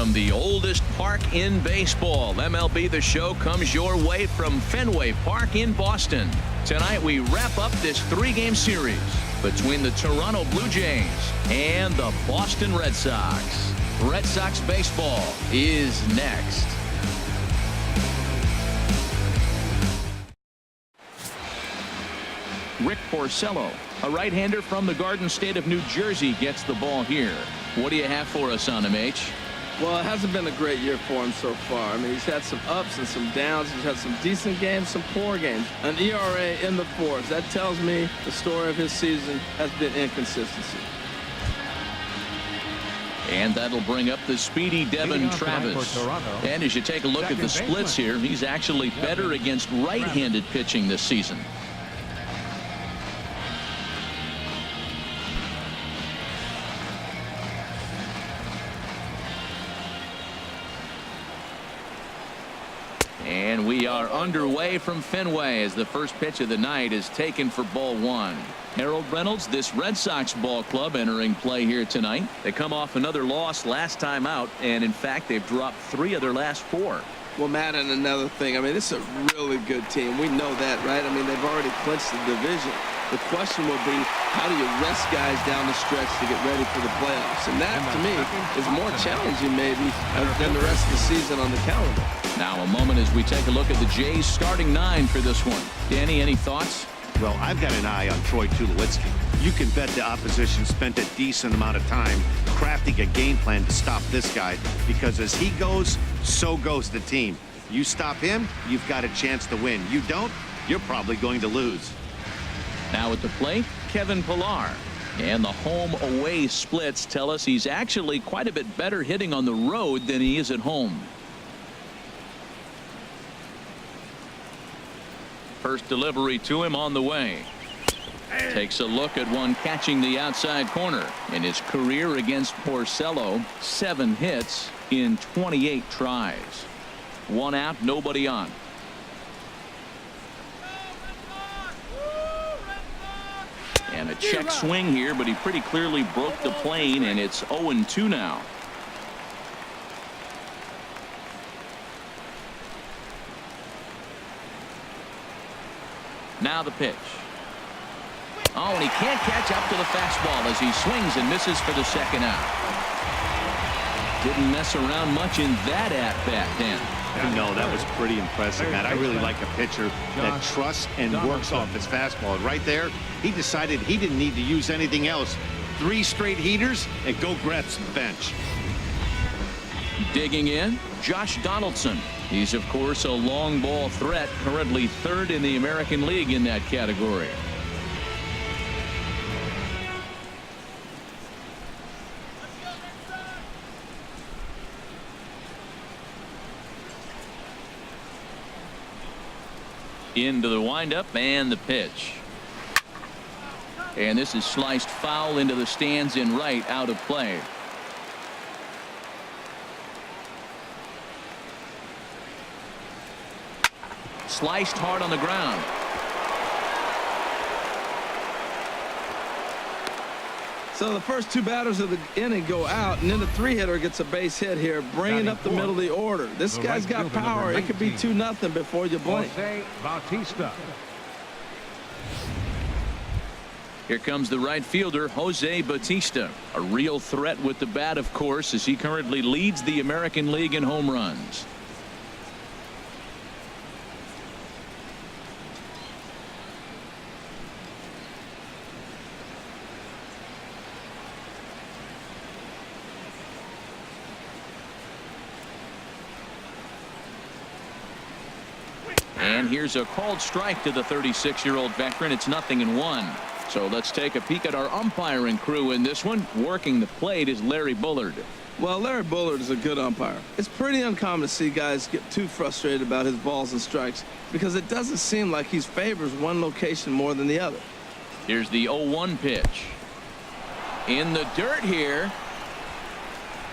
From the oldest park in baseball, MLB The Show comes your way from Fenway Park in Boston. Tonight we wrap up this three-game series between the Toronto Blue Jays and the Boston Red Sox. Red Sox baseball is next. Rick Porcello, a right-hander from the Garden State of New Jersey, gets the ball here. What do you have for us on him, H? Well, it hasn't been a great year for him so far. I mean, he's had some ups and some downs. He's had some decent games, some poor games. An ERA in the fours. That tells me the story of his season has been inconsistency. And that'll bring up the speedy Devin Travis. And as you take a look at the splits here, he's actually better against right-handed pitching this season. And we are underway from Fenway as the first pitch of the night is taken for ball one. Harold Reynolds, this Red Sox ball club entering play here tonight. They come off another loss last time out, and in fact they've dropped 3 of their last 4. Well, Matt, and another thing, I mean, this is a really good team. We know that, right? I mean, they've already clinched the division. The question will be, how do you rest guys down the stretch to get ready for the playoffs? And that, to me, is more challenging maybe than the rest of the season on the calendar. Now a moment as we take a look at the Jays starting 9 for this one. Danny, any thoughts? Well, I've got an eye on Troy Tulowitzki. You can bet the opposition spent a decent amount of time crafting a game plan to stop this guy, because as he goes, so goes the team. You stop him, you've got a chance to win. You don't, you're probably going to lose. Now at the plate, Kevin Pillar. And the home-away splits tell us he's actually quite a bit better hitting on the road than he is at home. First delivery to him on the way. Takes a look at one catching the outside corner. In his career against Porcello, 7 hits in 28 tries. 1 out, nobody on. And a check swing here, but he pretty clearly broke the plane, and it's 0-2 now. Now the pitch. Oh, and he can't catch up to the fastball as he swings and misses for the second out. Didn't mess around much in that at-bat, Dan. No, that was pretty impressive, Matt. I really like a pitcher that trusts and works off his fastball. And right there, he decided he didn't need to use anything else. 3 straight heaters and go grab some bench. Digging in, Josh Donaldson. He's, of course, a long ball threat, currently 3rd in the American League in that category. Into the windup and the pitch. And this is sliced foul into the stands in right, out of play. Sliced hard on the ground. So the first 2 batters of the inning go out, and then the 3-hitter gets a base hit here, bringing up the middle of the order. This guy's got power. It could be 2-0 before you blink. Here comes the right fielder, Jose Bautista. A real threat with the bat, of course, as he currently leads the American League in home runs. And here's a called strike to the 36-year-old veteran. It's 0-1. So let's take a peek at our umpiring crew in this one. Working the plate is Larry Bullard. Well, Larry Bullard is a good umpire. It's pretty uncommon to see guys get too frustrated about his balls and strikes, because it doesn't seem like he favors one location more than the other. Here's the 0-1 pitch. In the dirt here.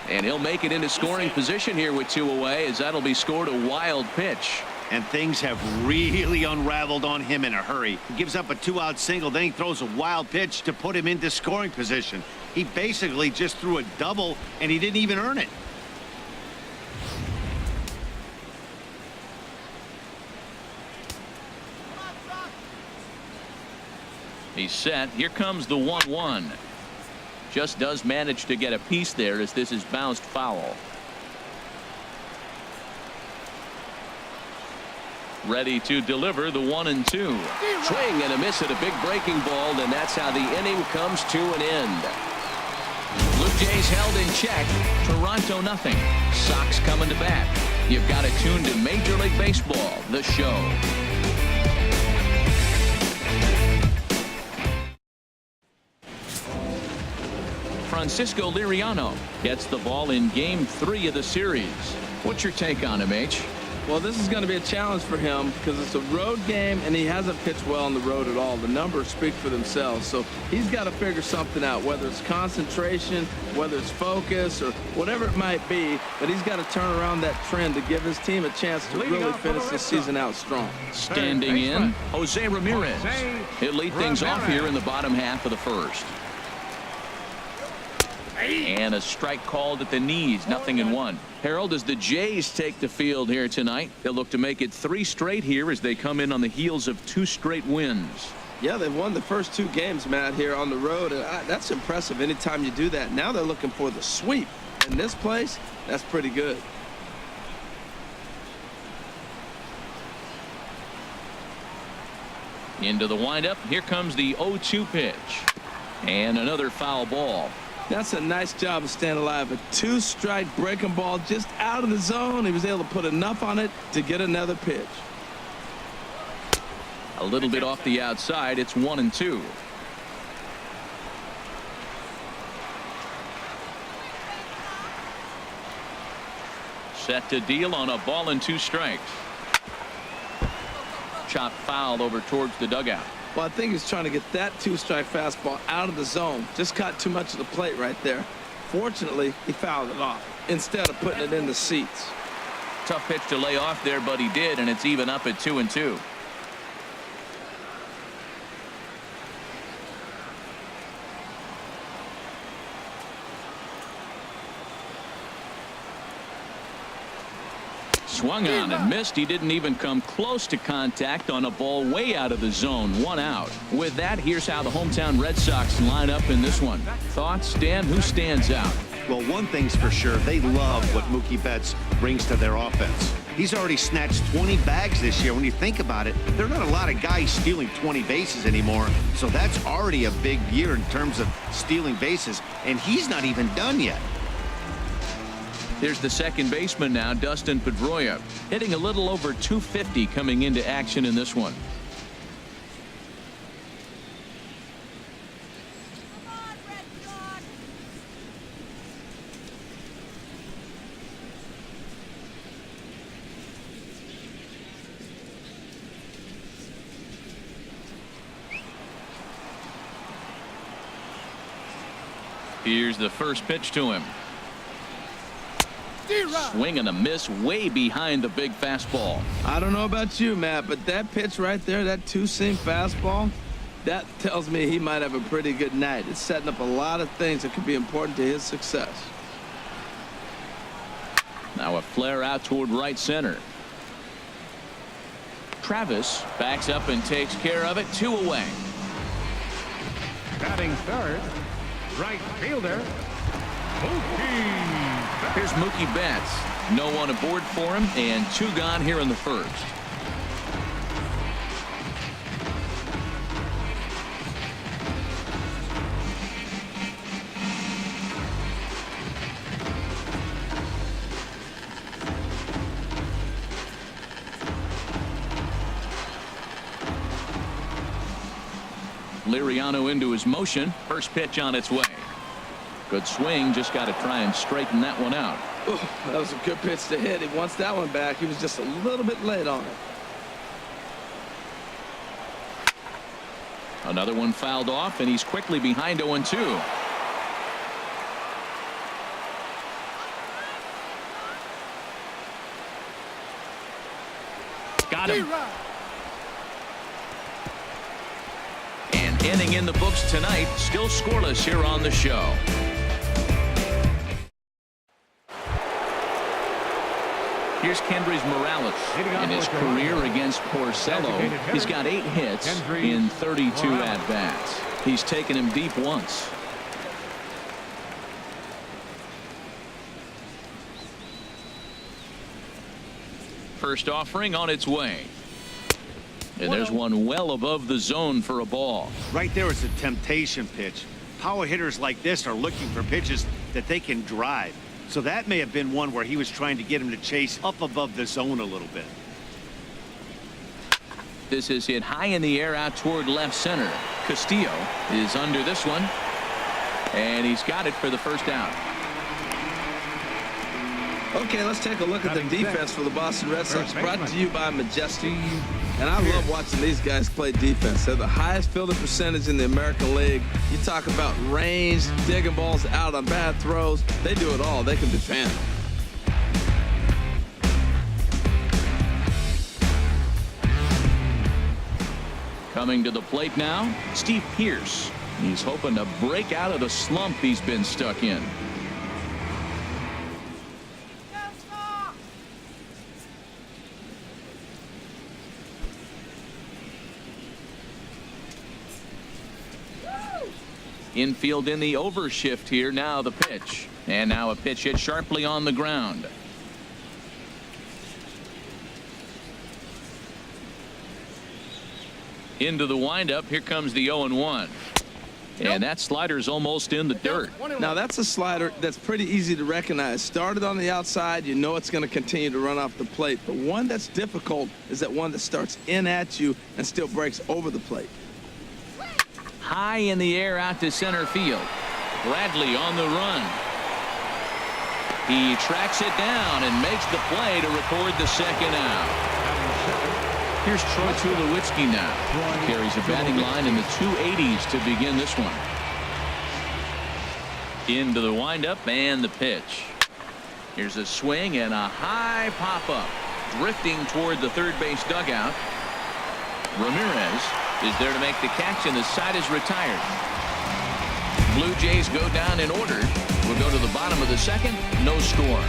And he'll make it into scoring position here with 2 away, as that'll be scored a wild pitch. And things have really unraveled on him in a hurry. He gives up a 2-out single, then he throws a wild pitch to put him into scoring position. He basically just threw a double, and he didn't even earn it. He's set. Here comes the 1-1. Just does manage to get a piece there as this is bounced foul. Ready to deliver the 1-2. Swing and a miss at a big breaking ball, and that's how the inning comes to an end. Blue Jays held in check. Toronto nothing. Sox coming to bat. You've got it tuned to Major League Baseball, the show. Francisco Liriano gets the ball in Game 3 of the series. What's your take on him, H? Well, this is going to be a challenge for him because it's a road game, and he hasn't pitched well on the road at all. The numbers speak for themselves, so he's got to figure something out, whether it's concentration, whether it's focus, or whatever it might be, but he's got to turn around that trend to give his team a chance to really finish this season out strong. Standing in, Jose Ramirez. He'll lead things off here in the bottom half of the first. And a strike called at the knees, 0-1. Harold, as the Jays take the field here tonight, they'll look to make it 3 straight here as they come in on the heels of 2 straight wins. Yeah, they've won the first 2 games, Matt, here on the road. And that's impressive anytime you do that. Now they're looking for the sweep. In this place, that's pretty good. Into the windup. Here comes the 0-2 pitch. And another foul ball. That's a nice job of staying alive. A 2-strike breaking ball just out of the zone. He was able to put enough on it to get another pitch. A little bit off the outside. It's 1-2. Set to deal on a ball and 2 strikes. Chop foul over towards the dugout. Well, I think he's trying to get that 2-strike fastball out of the zone. Just caught too much of the plate right there. Fortunately, he fouled it off instead of putting it in the seats. Tough pitch to lay off there, but he did, and it's even up at 2-2. Swung on and missed. He didn't even come close to contact on a ball way out of the zone. 1 out. With that, here's how the hometown Red Sox line up in this one. Thoughts, Dan? Who stands out? Well, one thing's for sure. They love what Mookie Betts brings to their offense. He's already snatched 20 bags this year. When you think about it, there are not a lot of guys stealing 20 bases anymore. So that's already a big year in terms of stealing bases. And he's not even done yet. Here's the second baseman now, Dustin Pedroia, hitting a little over 250 coming into action in this one. Here's the first pitch to him. Swing and a miss way behind the big fastball. I don't know about you, Matt, but that pitch right there, that 2-seam fastball, that tells me he might have a pretty good night. It's setting up a lot of things that could be important to his success. Now a flare out toward right center. Travis backs up and takes care of it. 2 away. Batting third, right fielder, Mookie. Here's Mookie Betts. No one aboard for him, and 2 gone here in the first. Liriano into his motion. First pitch on its way. Good swing. Just got to try and straighten that one out. Ooh, that was a good pitch to hit. He wants that one back. He was just a little bit late on it. Another one fouled off, and he's quickly behind 0-2. Got him. And inning in the books tonight. Still scoreless here on the show. Here's Kendrys Morales. In his career against Porcello, he's got 8 hits in 32 at-bats. He's taken him deep once. First offering on its way. And there's one well above the zone for a ball. Right there is a temptation pitch. Power hitters like this are looking for pitches that they can drive. So that may have been one where he was trying to get him to chase up above the zone a little bit. This is hit high in the air out toward left center. Castillo is under this one. And he's got it for the first out. Okay, let's take a look at the defense for the Boston Red Sox. Brought to you by Majestic. And I love watching these guys play defense. They're the highest fielding percentage in the American League. You talk about range, digging balls out on bad throws. They do it all. They can defend. Coming to the plate now, Steve Pearce. He's hoping to break out of the slump he's been stuck in. Infield in the overshift here. Now the pitch. And now a pitch hit sharply on the ground. Into the windup. Here comes the 0-1. And that slider's almost in the dirt. Now that's a slider that's pretty easy to recognize. Started on the outside, you know it's going to continue to run off the plate. The one that's difficult is that one that starts in at you and still breaks over the plate. High in the air out to center field. Bradley on the run. He tracks it down and makes the play to record the second out. Here's Troy Tulowitzki now. Carries a batting line in the 280s to begin this one. Into the windup and the pitch. Here's a swing and a high pop-up. Drifting toward the third base dugout. Ramirez is there to make the catch, and the side is retired. Blue Jays go down in order. We'll go to the bottom of the second. No score.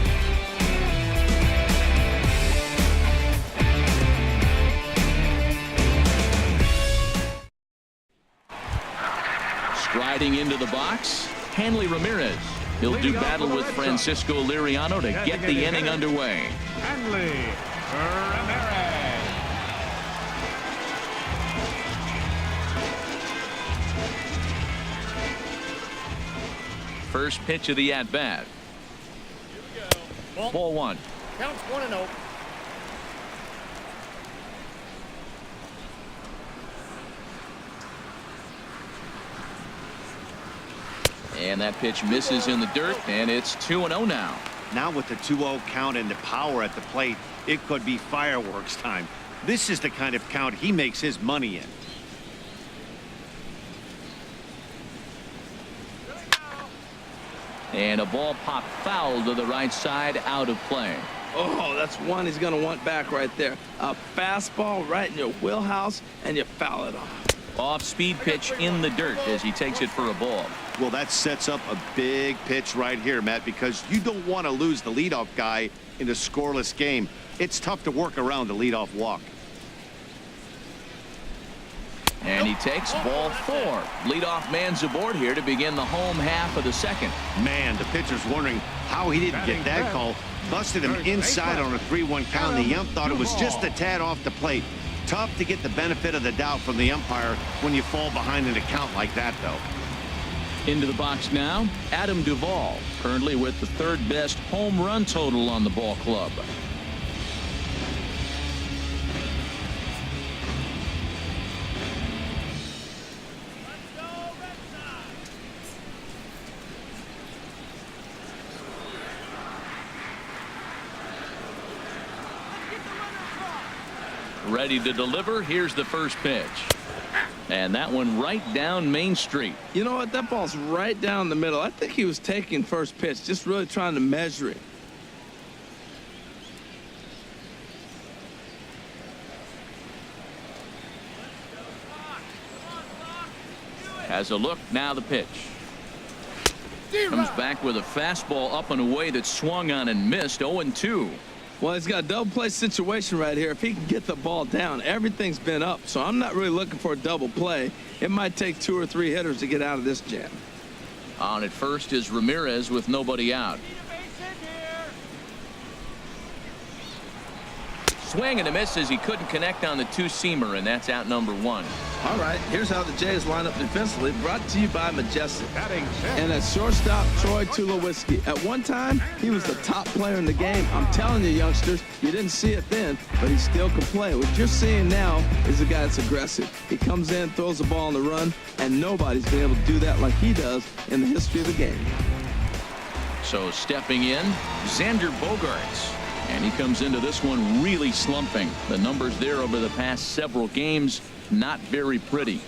Striding into the box, Hanley Ramirez. He'll do battle with Francisco Liriano to get the inning underway. Hanley Ramirez. First pitch of the at-bat. Ball 1. Counts 1-0. And that pitch misses in the dirt, and it's 2-0 now. Now with the 2-0 count and the power at the plate, it could be fireworks time. This is the kind of count he makes his money in. And a ball popped foul to the right side, out of play. Oh, that's one he's going to want back right there. A fastball right in your wheelhouse, and you foul it off. Off-speed pitch in the dirt as he takes it for a ball. Well, that sets up a big pitch right here, Matt, because you don't want to lose the leadoff guy in a scoreless game. It's tough to work around the leadoff walk. And he takes ball 4. Leadoff man's aboard here to begin the home half of the second. Man, the pitcher's wondering how he didn't get that call. Busted him inside on a 3-1 count. The ump thought it was just a tad off the plate. Tough to get the benefit of the doubt from the umpire when you fall behind in a count like that, though. Into the box now, Adam Duvall, currently with the 3rd best home run total on the ball club. Ready to deliver. Here's the first pitch. And that one right down Main Street. You know what? That ball's right down the middle. I think he was taking first pitch, just really trying to measure it. Has a look. Now the pitch. Comes back with a fastball up and away that swung on and missed. 0-2. Well, he's got a double play situation right here. If he can get the ball down, everything's been up. So I'm not really looking for a double play. It might take 2 or 3 hitters to get out of this jam. On at first is Ramirez with nobody out. Swing and a miss as he couldn't connect on the two-seamer, and that's out number 1. All right, here's how the Jays line up defensively, brought to you by Majestic. Batting 6. And at shortstop, Troy Tulowitzki. At one time, he was the top player in the game. I'm telling you, youngsters, you didn't see it then, but he still can play. What you're seeing now is a guy that's aggressive. He comes in, throws the ball on the run, and nobody's been able to do that like he does in the history of the game. So stepping in, Xander Bogaerts. And he comes into this one really slumping. The numbers there over the past several games, not very pretty.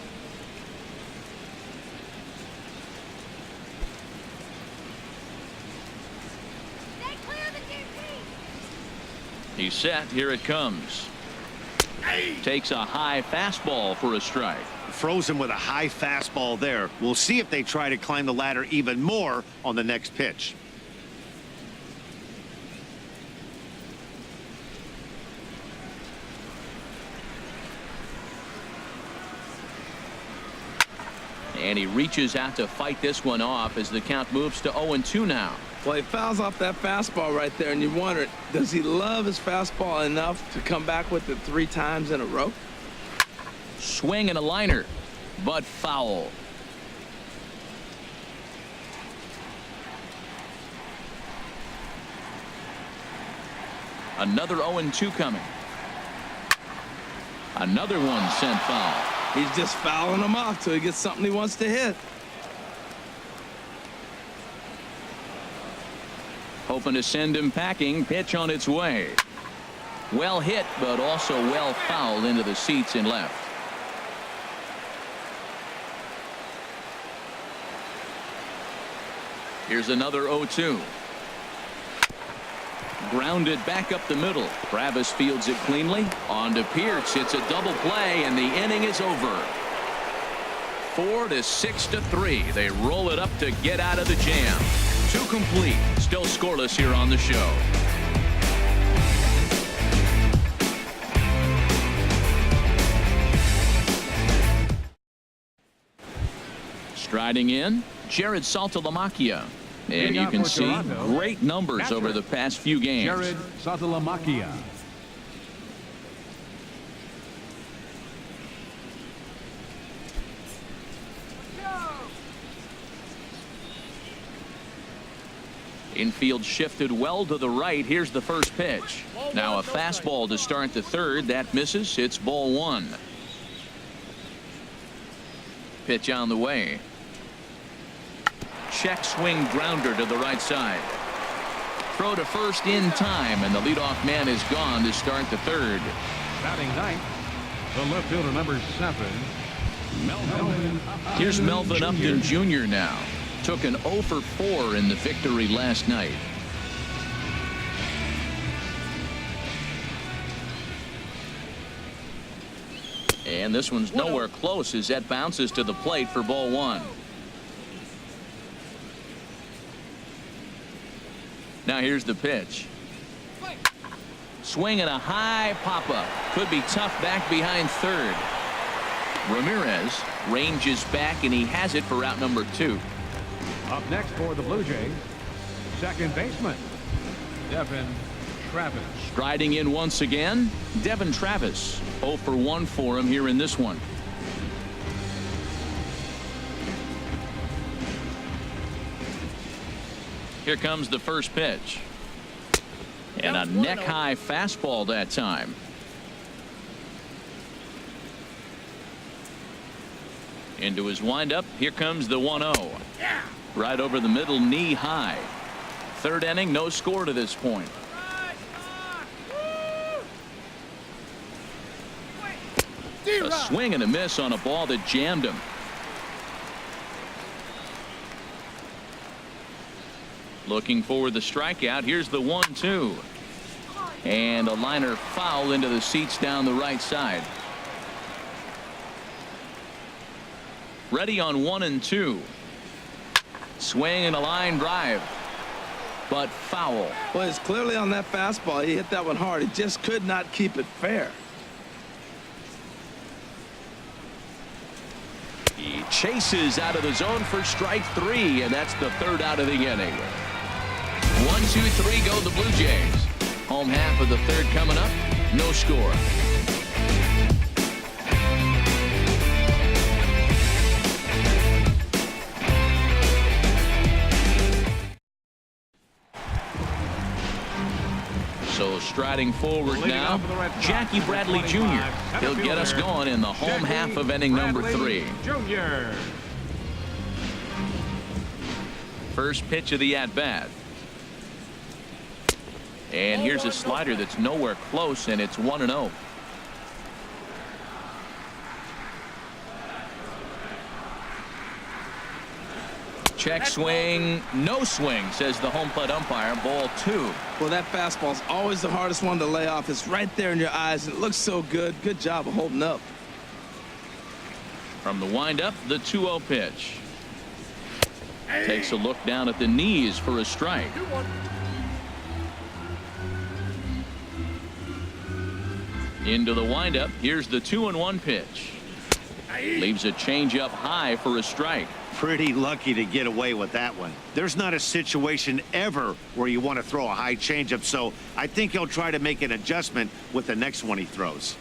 He's set. Here it comes. Takes a high fastball for a strike. Froze him with a high fastball there. We'll see if they try to climb the ladder even more on the next pitch. And he reaches out to fight this one off as the count moves to 0-2 now. Well, he fouls off that fastball right there, and you wonder, does he love his fastball enough to come back with it 3 times in a row? Swing and a liner, but foul. Another 0-2 coming. Another one sent foul. He's just fouling them off till he gets something he wants to hit. Hoping to send him packing. Pitch on its way. Well hit, but also well fouled into the seats in left. Here's another 0-2. Grounded back up the middle. Travis fields it cleanly. On to Pierce. It's a double play, and the inning is over. 4 to 6 to 3. They roll it up to get out of the jam. 2 complete. Still scoreless here on the show. Striding in, Jared Saltalamacchia. And you can see great numbers over the past few games. Jared Saltalamacchia. Infield shifted well to the right. Here's the first pitch. Now a fastball to start the third. That misses. It's ball 1. Pitch on the way. Check swing grounder to the right side. Throw to first in time, and the leadoff man is gone to start the third. Batting 9th, the left fielder number 7, Melvin. Here's Melvin Upton Jr. now. Took an 0 for 4 in the victory last night. And this one's nowhere close as that bounces to the plate for ball 1. Now here's the pitch. Swing and a high pop-up. Could be tough back behind third. Ramirez ranges back, and he has it for out number 2. Up next for the Blue Jays, second baseman, Devin Travis. Striding in once again, Devin Travis. 0 for 1 for him here in this one. Here comes the first pitch. And a neck-high fastball that time. Into his windup. Here comes the 1-0. Right over the middle, knee high. Third inning, no score to this point. A swing and a miss on a ball that jammed him. Looking for the strikeout. Here's the 1-2. And a liner foul into the seats down the right side. Ready on 1 and 2. Swing and a line drive. but foul. Well, it's clearly on that fastball. He hit that one hard. He just could not keep it fair. He chases out of the zone for strike 3, and that's the 3rd out of the inning. 1-2-3 go the Blue Jays. Home half of the 3rd coming up. No score. So striding forward now, Jackie Bradley Jr. He'll get us going in the home half of inning number 3. Jr. First pitch of the at-bat. And here's a slider that's nowhere close, and it's 1-0. Check swing, no swing, says the home plate umpire. Ball 2. Well, that fastball's always the hardest one to lay off. It's right there in your eyes. It looks so good. Good job of holding up. From the windup, the 2-0 pitch. Takes a look down at the knees for a strike. Into the windup. Here's the 2-1 pitch. Leaves a changeup high for a strike. Pretty lucky to get away with that one. There's not a situation ever where you want to throw a high changeup, so I think he'll try to make an adjustment with the next one he throws.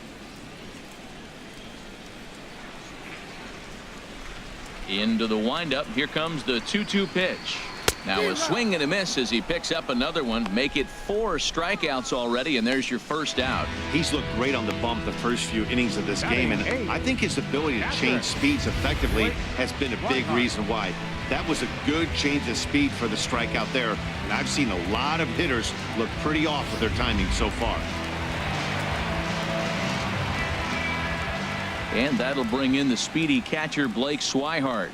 Into the windup. Here comes the 2-2 pitch. Now a swing and a miss as he picks up another one. Make it 4 strikeouts already, and there's your first out. He's looked great on the bump the first few innings of this game, and I think his ability to change speeds effectively has been a big reason why. That was a good change of speed for the strikeout there, and I've seen a lot of hitters look pretty off with their timing so far. And that'll bring in the speedy catcher Blake Swihart,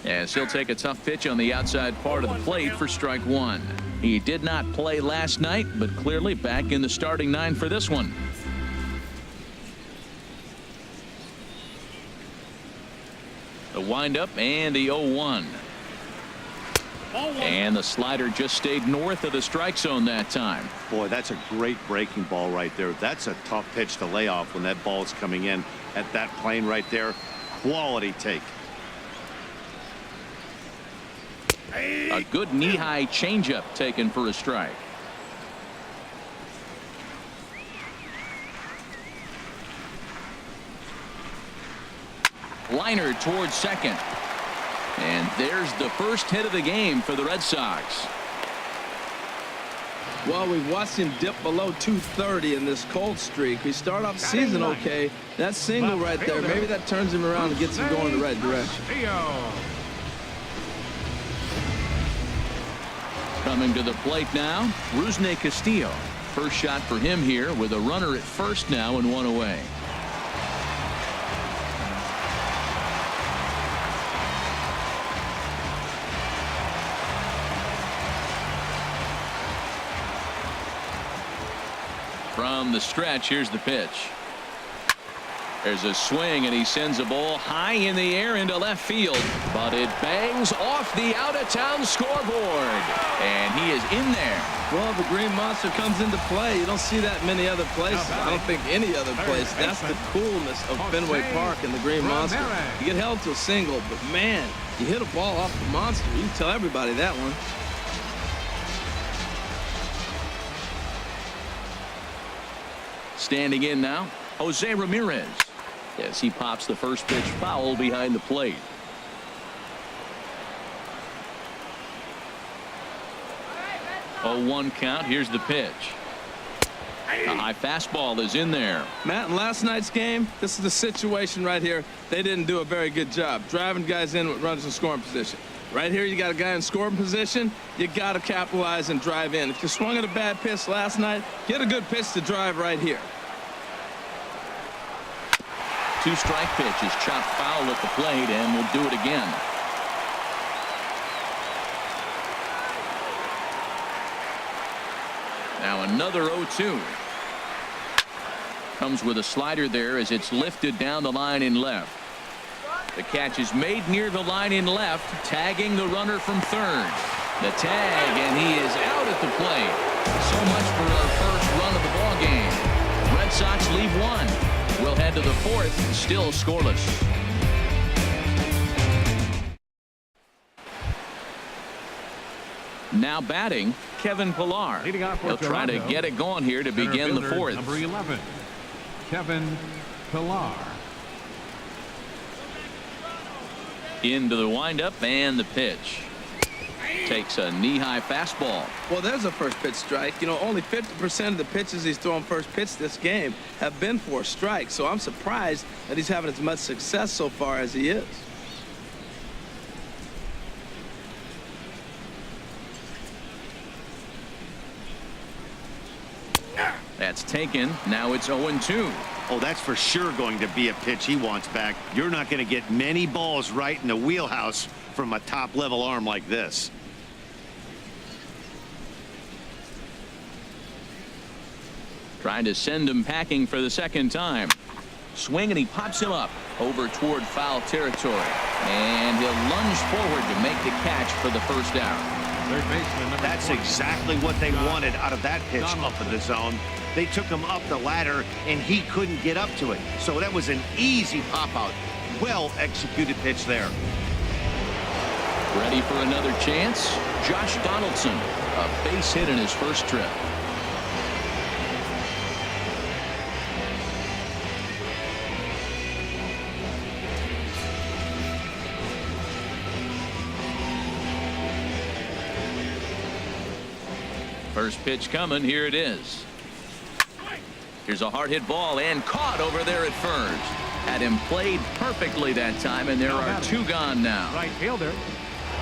as he'll take a tough pitch on the outside part of the plate for strike 1. He did not play last night, but clearly back in the starting 9 for this one. The windup and the 0-1. And the slider just stayed north of the strike zone that time. Boy, that's a great breaking ball right there. That's a tough pitch to lay off when that ball's coming in at that plane right there. Quality take. A good knee-high changeup taken for a strike. Liner towards second. And there's the first hit of the game for the Red Sox. Well, we've watched him dip below 230 in this cold streak. We start off the season okay. That single right there, maybe that turns him around and gets him going in the right direction. Coming to the plate now, Rusney Castillo. First shot for him here with a runner at first now and 1 away. From the stretch, here's the pitch. There's a swing, and he sends a ball high in the air into left field, but it bangs off the out-of-town scoreboard, and he is in there. Well, the Green Monster comes into play. You don't see that many other places. I don't think any other place. That's the coolness of Fenway Park and the Green Monster. You get held to a single, but man, you hit a ball off the monster. You can tell everybody that one. Standing in now, Jose Ramirez, as he pops the first pitch foul behind the plate. A 1 count. Here's the pitch. A high fastball is in there. Matt, in last night's game, this is the situation right here. They didn't do a very good job driving guys in with runners in scoring position. Right here, you got a guy in scoring position. You got to capitalize and drive in. If you swung at a bad pitch last night, get a good pitch to drive right here. 2-strike pitch is chopped foul at the plate, and we'll do it again. Now another 0-2. Comes with a slider there as it's lifted down the line in left. The catch is made near the line in left, tagging the runner from third. The tag, and he is out at the plate. So much for our first run of the ball game. Red Sox leave one. We'll head to the fourth, still scoreless. Now batting, Kevin Pillar. Leading off for He'll try to Toronto, get it going here to center begin the fielder, fourth. Number 11, Kevin Pillar. Into the windup and the pitch. Takes a knee-high fastball. Well, there's a first pitch strike. You know, only 50% of the pitches he's throwing first pitch this game have been for a strike. So I'm surprised that he's having as much success so far as he is. That's taken. Now it's 0-2. Oh, that's for sure going to be a pitch he wants back. You're not going to get many balls right in the wheelhouse from a top-level arm like this. Trying to send him packing for the second time. Swing, and he pops him up over toward foul territory. And he'll lunge forward to make the catch for the first out. Third baseman, number That's 20, exactly what they wanted out of that pitch up in the zone. They took him up the ladder, and he couldn't get up to it. So that was an easy pop-out. Well-executed pitch there. Ready for another chance? Josh Donaldson, a base hit in his first trip. First pitch coming. Here it is. Here's a hard hit ball and caught over there at first. Had him played perfectly that time, and there are two gone now. right fielder.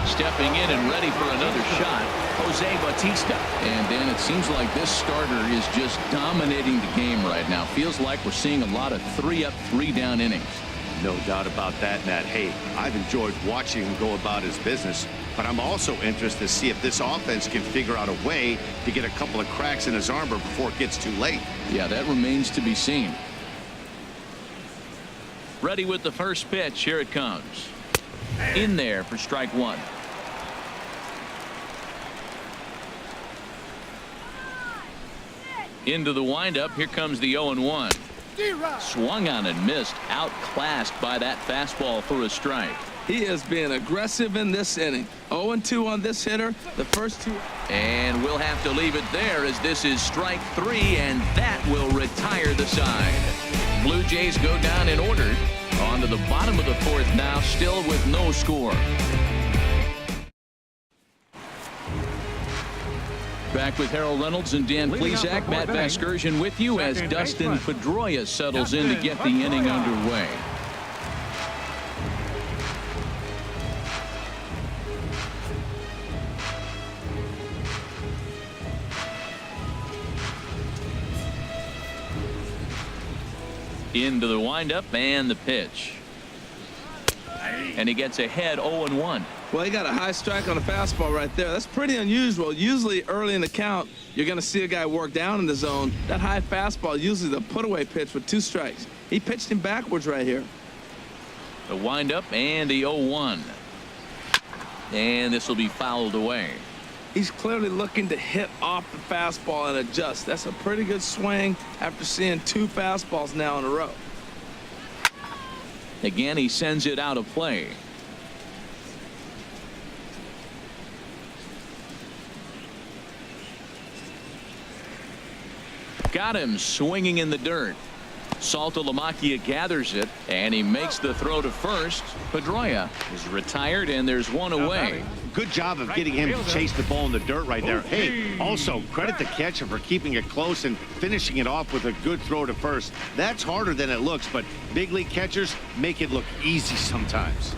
Stepping in and ready for another shot, Jose Bautista. And Dan, it seems like this starter is just dominating the game right now. Feels like we're seeing a lot of 3-up, 3-down innings. No doubt about that, Nat. Hey, I've enjoyed watching him go about his business, but I'm also interested to see if this offense can figure out a way to get a couple of cracks in his armor before it gets too late. Yeah, that remains to be seen. Ready with the first pitch. Here it comes. In there for strike one. Into the windup. Here comes the 0-1. Swung on and missed. Outclassed by that fastball for a strike. He is being aggressive in this inning. 0-2 on this hitter. The first two. And we'll have to leave it there as this is strike three, and that will retire the side. Blue Jays go down in order. On to the bottom of the fourth now, still with no score. Back with Harold Reynolds and Dan Plesac. Matt Vasgersian with you as Dustin Pedroia settles in to get the inning underway. Into the windup and the pitch. And he gets ahead 0-1. Well, he got a high strike on a fastball right there. That's pretty unusual. Usually early in the count, you're going to see a guy work down in the zone. That high fastball, usually the put-away pitch with 2 strikes. He pitched him backwards right here. The windup and the 0-1. And this will be fouled away. He's clearly looking to hit off the fastball and adjust. That's a pretty good swing after seeing 2 fastballs now in a row. Again, he sends it out of play. Got him swinging in the dirt. Saltalamacchia gathers it, and he makes the throw to first. Pedroia is retired, and there's one away. Good job of getting him to chase the ball in the dirt right there. Hey, also credit the catcher for keeping it close and finishing it off with a good throw to first. That's harder than it looks, but big league catchers make it look easy sometimes.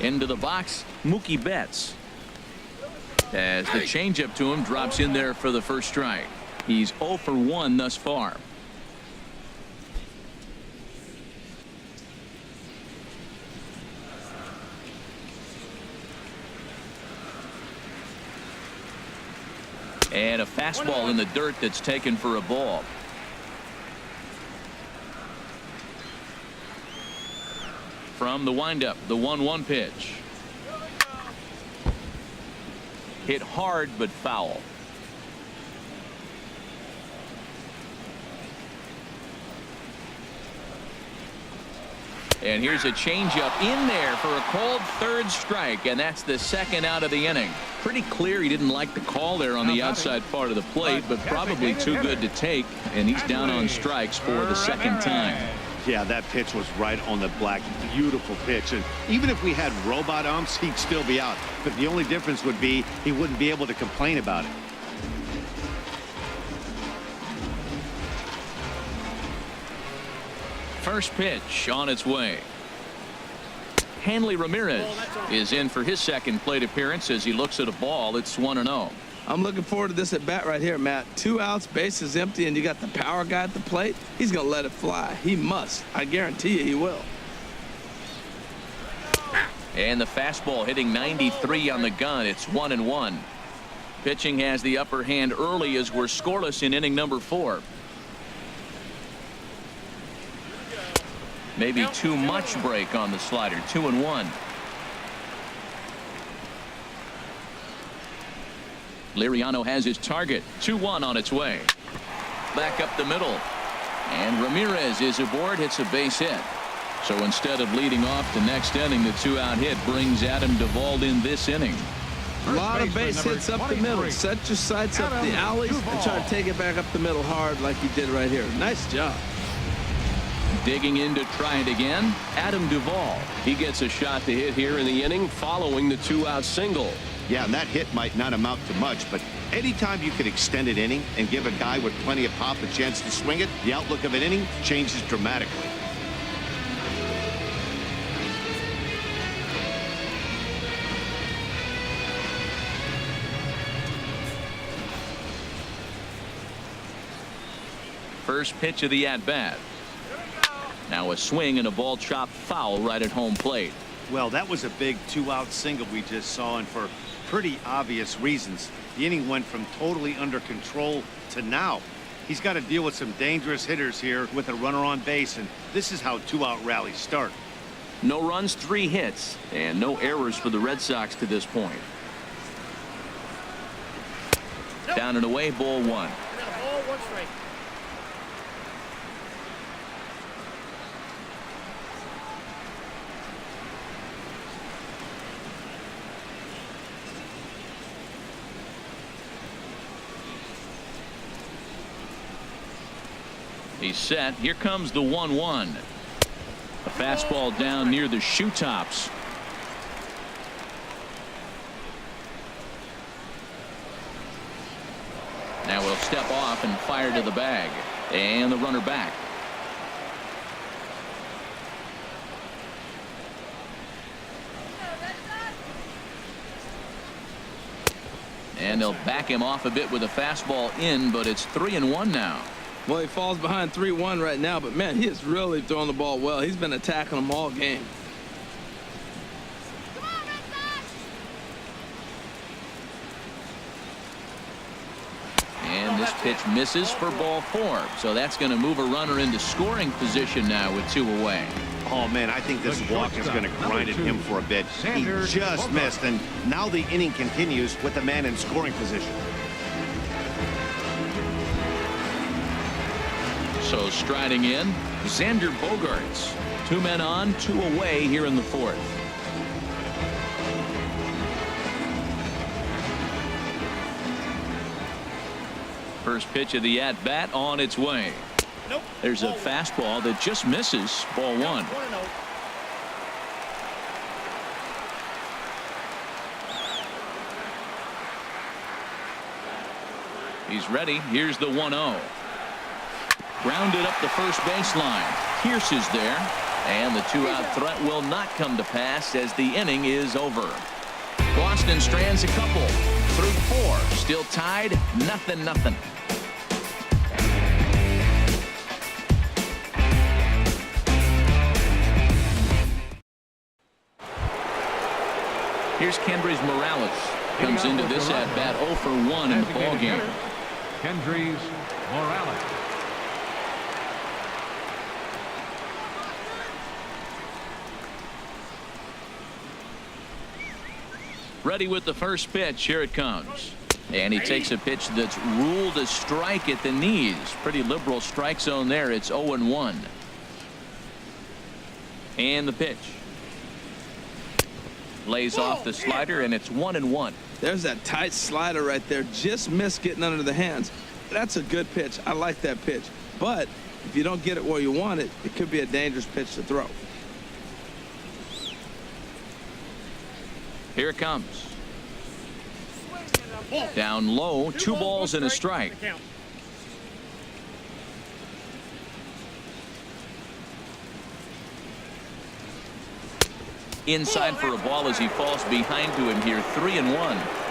Into the box, Mookie Betts. As the changeup to him drops in there for the first strike. He's 0 for 1 thus far. And a fastball in the dirt that's taken for a ball. from the windup, the 1-1 pitch. Hit hard but foul. And here's a changeup in there for a called third strike, and that's the second out of the inning. Pretty clear he didn't like the call there on the outside part of the plate, but probably too good to take, and he's down on strikes for the second time. Yeah, that pitch was right on the black. Beautiful pitch. And even if we had robot umps, he'd still be out. But the only difference would be he wouldn't be able to complain about it. First pitch on its way. Hanley Ramirez is in for his second plate appearance as he looks at a ball. It's 1-0. I'm looking forward to this at bat right here, Matt. 2 outs, bases empty, and you got the power guy at the plate. He's going to let it fly. He must. I guarantee you he will. And the fastball hitting 93 on the gun. It's 1-1. Pitching has the upper hand early as we're scoreless in inning number 4. Maybe too much break on the slider. 2-1. Liriano has his target. 2-1 on its way. Back up the middle. And Ramirez is aboard, hits a base hit. So instead of leading off the next inning, the 2-out hit brings Adam Duvall in this inning. A lot of base hits up the middle. Set your sights up the alleys and try to take it back up the middle hard like you did right here. Nice job. Digging in to try it again, Adam Duvall. He gets a shot to hit here in the inning following the 2-out single. Yeah, and that hit might not amount to much, but anytime you can extend an inning and give a guy with plenty of pop a chance to swing it, the outlook of an inning changes dramatically. First pitch of the at-bat. Now a swing and a ball chopped foul right at home plate. Well, that was a big 2-out single we just saw, and for pretty obvious reasons. The inning went from totally under control to now. He's got to deal with some dangerous hitters here with a runner on base, and this is how 2-out rallies start. No runs, 3 hits, and no errors for the Red Sox to this point. Down and away, ball 1. He's set. Here comes the 1-1. A fastball down near the shoe tops. Now we'll step off and fire to the bag. And the runner back. And they'll back him off a bit with a fastball in, but it's 3-1 now. Well, he falls behind 3-1 right now, but man, he is really throwing the ball well. He's been attacking them all game. And this pitch misses for ball 4. So that's going to move a runner into scoring position now with 2 away. Oh, man, I think this walk is going to grind at him for a bit. He just missed, and now the inning continues with the man in scoring position. So striding in, Xander Bogaerts. 2 men on, 2 away here in the 4th. First pitch of the at-bat on its way. There's a fastball that just misses. Ball 1. He's ready. Here's the 1-0. Grounded up the first baseline. Pierce is there. And the 2-out threat will not come to pass as the inning is over. Boston strands a couple. Through 4. Still tied. 0-0. Here's Kendrys Morales. Comes into this at-bat 0 for 1 in the ballgame. Kendrys Morales. Ready with the first pitch. Here it comes. And he takes a pitch that's ruled a strike at the knees. Pretty liberal strike zone there. It's 0-1. And the pitch. Lays off the slider, and it's 1-1. There's that tight slider right there. Just missed getting under the hands. That's a good pitch. I like that pitch. But if you don't get it where you want it, it could be a dangerous pitch to throw. Here it comes. Down low, 2 balls and a strike. Inside for a ball as he falls behind to him here. 3-1.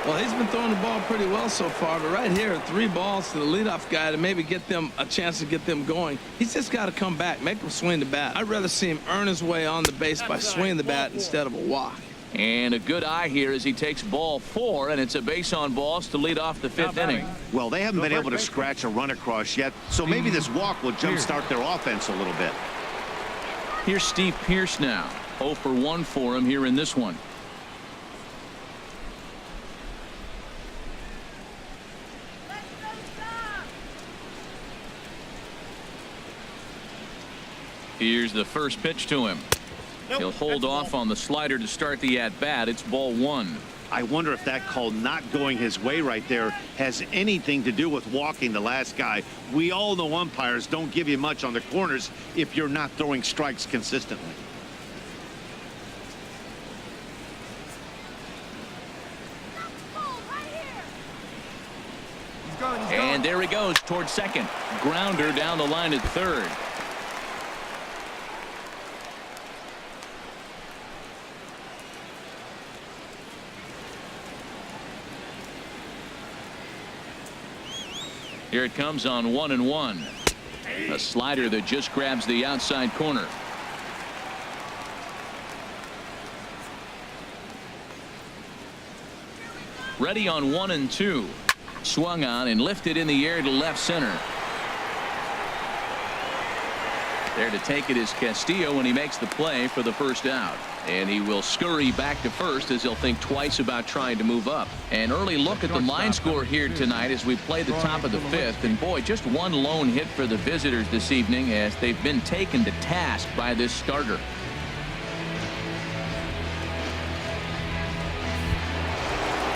Well, he's been throwing the ball pretty well so far, but right here, 3 balls to the leadoff guy to maybe get them a chance to get them going. He's just got to come back, make him swing the bat. I'd rather see him earn his way on the base by swinging the bat instead of a walk. And a good eye here as he takes ball 4, and it's a base on balls to lead off the 5th inning. Well, they haven't been able to scratch a run across yet, so maybe this walk will jumpstart their offense a little bit. Here's Steve Pearce now. 0 for 1 for him here in this one. Here's the first pitch to him. He'll hold off on the slider to start the at-bat. It's ball 1. I wonder if that call not going his way right there has anything to do with walking the last guy. We all know umpires don't give you much on the corners if you're not throwing strikes consistently. And there he goes towards second. Grounder down the line at third. Here it comes on 1-1. A slider that just grabs the outside corner. Ready on 1-2. Swung on and lifted in the air to left center. There to take it is Castillo, and he makes the play for the first out. And he will scurry back to first as he'll think twice about trying to move up. An early look at the line score here tonight as we play the top of the 5th. And boy, just one lone hit for the visitors this evening as they've been taken to task by this starter.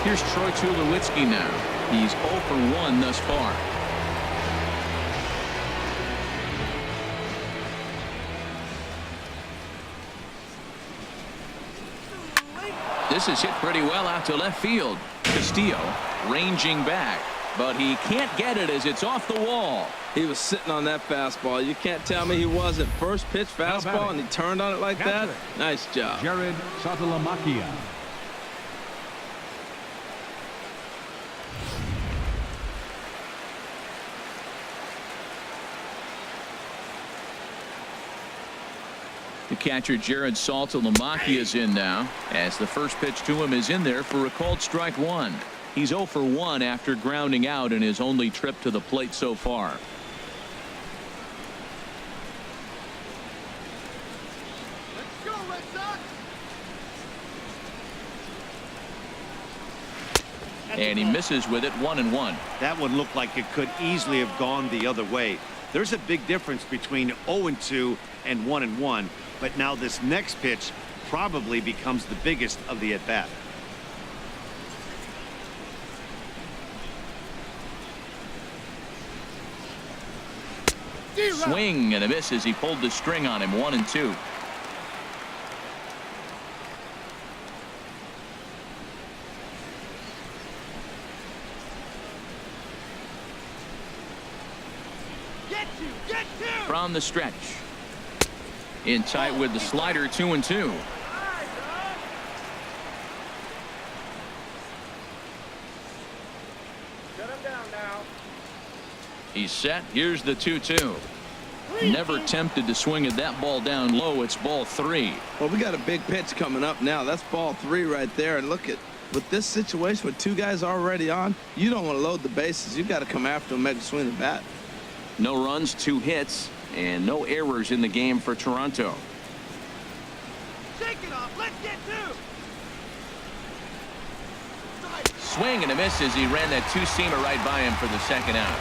Here's Troy Tulowitzki now. He's 0 for 1 thus far. This is hit pretty well out to left field. Castillo ranging back, but he can't get it as it's off the wall. He was sitting on that fastball. You can't tell me he wasn't. First pitch fastball, and he turned on it like that. Nice job. Jared Satalamakea. The catcher Jared Saltalamacchia is in now as the first pitch to him is in there for a called strike 1. He's 0 for 1 after grounding out in his only trip to the plate so far. Let's go, Red Sox! And he misses with it. 1-1. That one looked like it could easily have gone the other way. There's a big difference between 0-2 and 1-1. But now this next pitch probably becomes the biggest of the at-bat. Swing and a miss as he pulled the string on him. 1-2. From the stretch. In tight with the slider. 2-2. He's set. Here's the 2-2. Never tempted to swing at that ball down low. It's ball 3. Well, we got a big pitch coming up now. That's ball 3 right there. And look at with this situation with 2 guys already on, you don't want to load the bases. You've got to come after him, make him swing the bat. No runs, 2 hits, and no errors in the game for Toronto. Shake it off. Let's get 2. Swing and a miss as he ran that two-seamer right by him for the second out.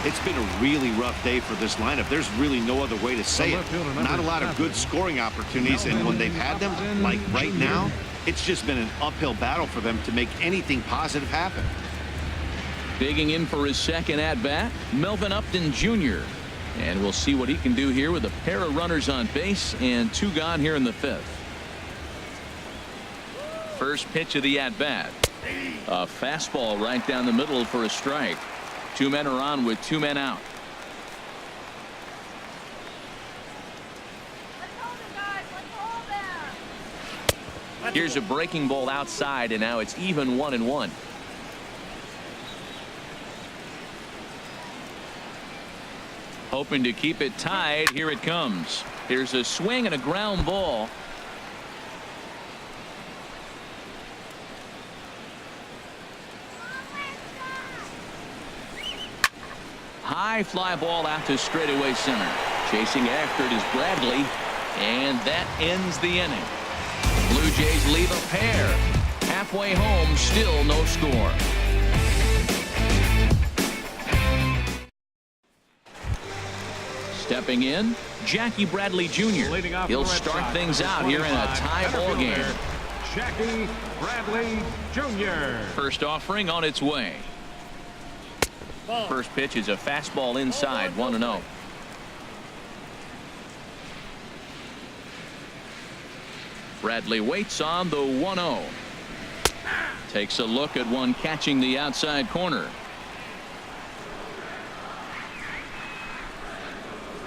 It's been a really rough day for this lineup. There's really no other way to say it. Not a lot of good scoring opportunities, and when they've had them, like right now, it's just been an uphill battle for them to make anything positive happen. Digging in for his second at-bat, Melvin Upton Jr. And we'll see what he can do here with a pair of runners on base and 2 gone here in the 5th. First pitch of the at-bat. A fastball right down the middle for a strike. 2 men are on with 2 men out. Here's a breaking ball outside, and now it's even 1-1. Hoping to keep it tied. Here it comes. Here's a swing and a ground ball. High fly ball out to straightaway center. Chasing after it is Bradley, and that ends the inning. Blue Jays leave a pair. Halfway home, still no score. Stepping in, Jackie Bradley Jr. He'll start things out here in a tie ball game. Jackie Bradley Jr. First offering on its way. First pitch is a fastball inside, 1-0. Bradley waits on the 1-0. Takes a look at one catching the outside corner.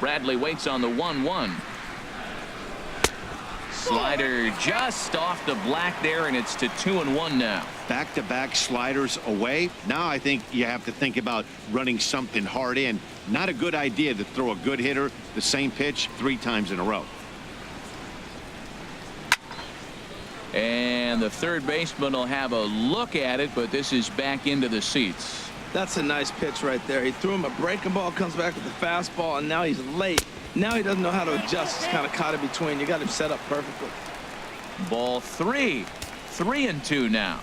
Bradley waits on the 1-1. Slider just off the black there, and it's to 2-1 now. Back-to-back sliders away. Now I think you have to think about running something hard in. Not a good idea to throw a good hitter the same pitch 3 times in a row. And the third baseman will have a look at it, but this is back into the seats. That's a nice pitch right there. He threw him a breaking ball, comes back with the fastball, and now he's late. Now he doesn't know how to adjust. He's kind of caught in between. You got him set up perfectly. Ball 3. 3-2 now.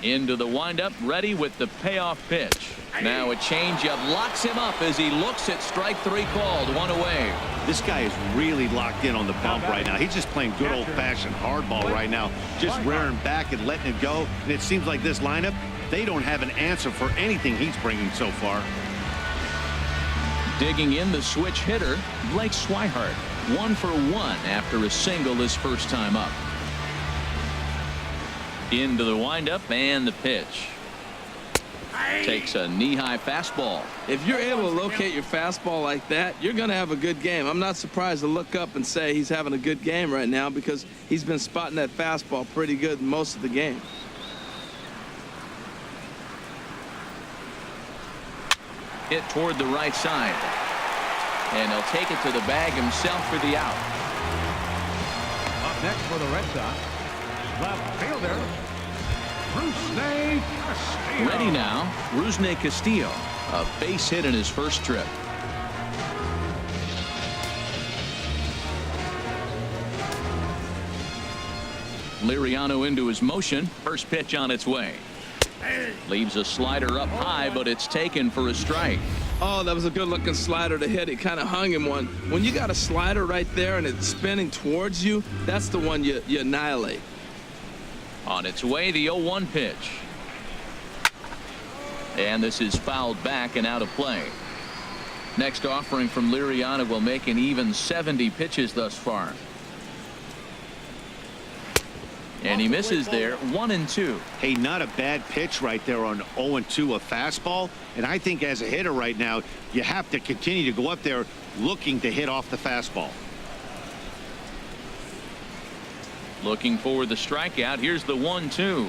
Into the windup, ready with the payoff pitch. Now a changeup locks him up as he looks at strike 3 called. 1 away. This guy is really locked in on the bump right now. He's just playing good old-fashioned hardball right now, just rearing back and letting it go. And it seems like this lineup, they don't have an answer for anything he's bringing so far. Digging in, the switch hitter, Blake Swihart. 1 for 1 after a single his first time up. Into the windup and the pitch. Takes a knee-high fastball. If you're able to locate your fastball like that, you're going to have a good game. I'm not surprised to look up and say he's having a good game right now, because he's been spotting that fastball pretty good most of the game. Hit toward the right side. And he'll take it to the bag himself for the out. Up next for the Red Sox, left fielder, Rusney Castillo. Ready now, Rusney Castillo. A base hit in his first trip. Liriano into his motion. First pitch on its way. Leaves a slider up high, but it's taken for a strike. Oh, that was a good-looking slider to hit. It kind of hung him one. When you got a slider right there and it's spinning towards you, that's the one you annihilate. On its way, the 0-1 pitch. And this is fouled back and out of play. Next offering from Liriano will make an even 70 pitches thus far. And he misses there. 1-2. Hey, not a bad pitch right there on 0-2, a fastball. And I think as a hitter right now, you have to continue to go up there looking to hit off the fastball. Looking for the strikeout. Here's the 1-2.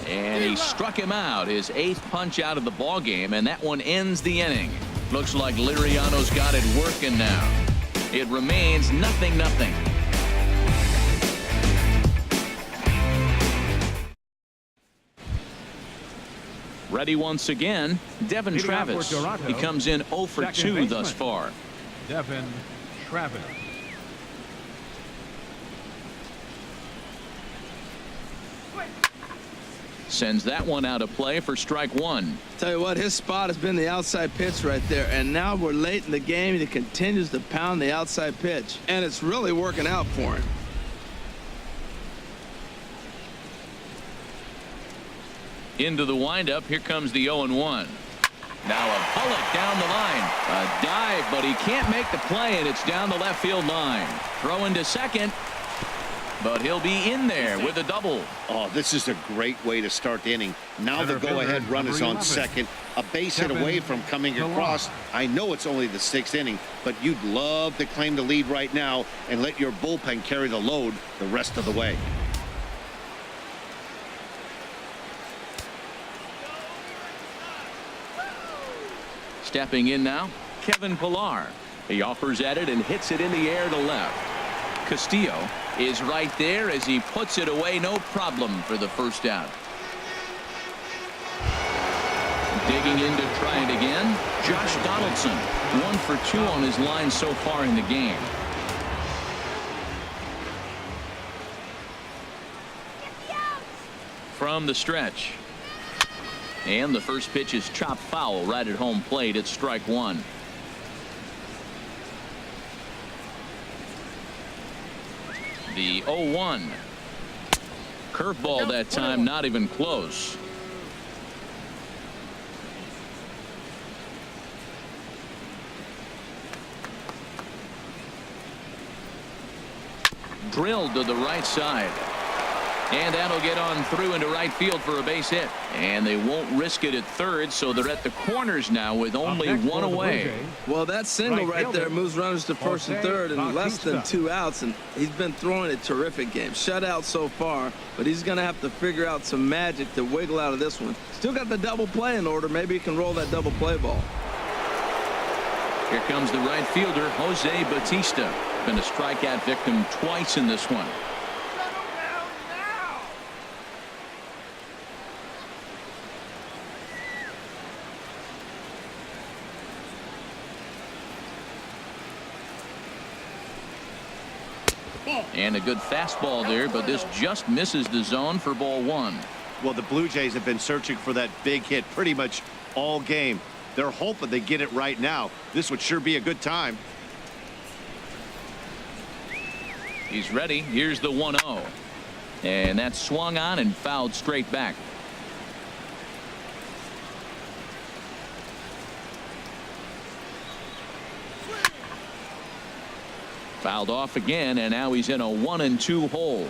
And he struck him out. His 8th punch out of the ball game, and that one ends the inning. Looks like Liriano's got it working now. It remains 0-0. Ready once again, Devin Travis. He comes in 0 for 2 thus far. Devin Travis. Sends that one out of play for strike one. Tell you what, his spot has been the outside pitch right there, and now we're late in the game and he continues to pound the outside pitch, and it's really working out for him. Into the windup. Here comes the 0-1. Now a bullet down the line. A dive, but he can't make the play, and it's down the left field line. Throw into second, but he'll be in there with a double. Oh, this is a great way to start the inning. Now the go-ahead run is on second. A base hit away from coming across. I know it's only the 6th inning, but you'd love to claim the lead right now and let your bullpen carry the load the rest of the way. Stepping in now, Kevin Pillar. He offers at it and hits it in the air to left. Castillo is right there as he puts it away, no problem for the first out. Digging in to try it again, Josh Donaldson. 1 for 2 on his line so far in the game. From the stretch. And the first pitch is chopped foul right at home plate. It's strike one. The 0-1. Curveball that time, not even close. Drilled to the right side. And that'll get on through into right field for a base hit. And they won't risk it at third, so they're at the corners now with only one away. Well, that single right there moves runners to first and third in less than 2 outs, and he's been throwing a terrific game. Shutout so far, but he's going to have to figure out some magic to wiggle out of this one. Still got the double play in order. Maybe he can roll that double play ball. Here comes the right fielder, Jose Bautista. Been a strikeout victim twice in this one. And a good fastball there, but this just misses the zone for ball one. Well, the Blue Jays have been searching for that big hit pretty much all game. They're hoping they get it right now. This would sure be a good time. He's ready. Here's the 1-0. And that's swung on and fouled straight back. Fouled off again, and now he's in a 1-2 hole.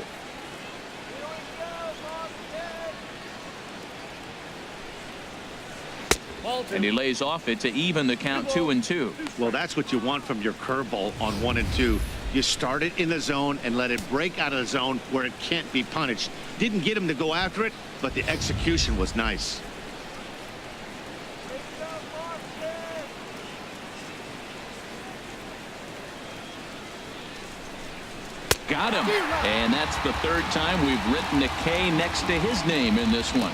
And he lays off it to even the count 2-2. Well, that's what you want from your curveball on 1 and 2. You start it in the zone and let it break out of the zone where it can't be punished. Didn't get him to go after it, but the execution was nice. Got him. And that's the 3rd time we've written a K next to his name in this one.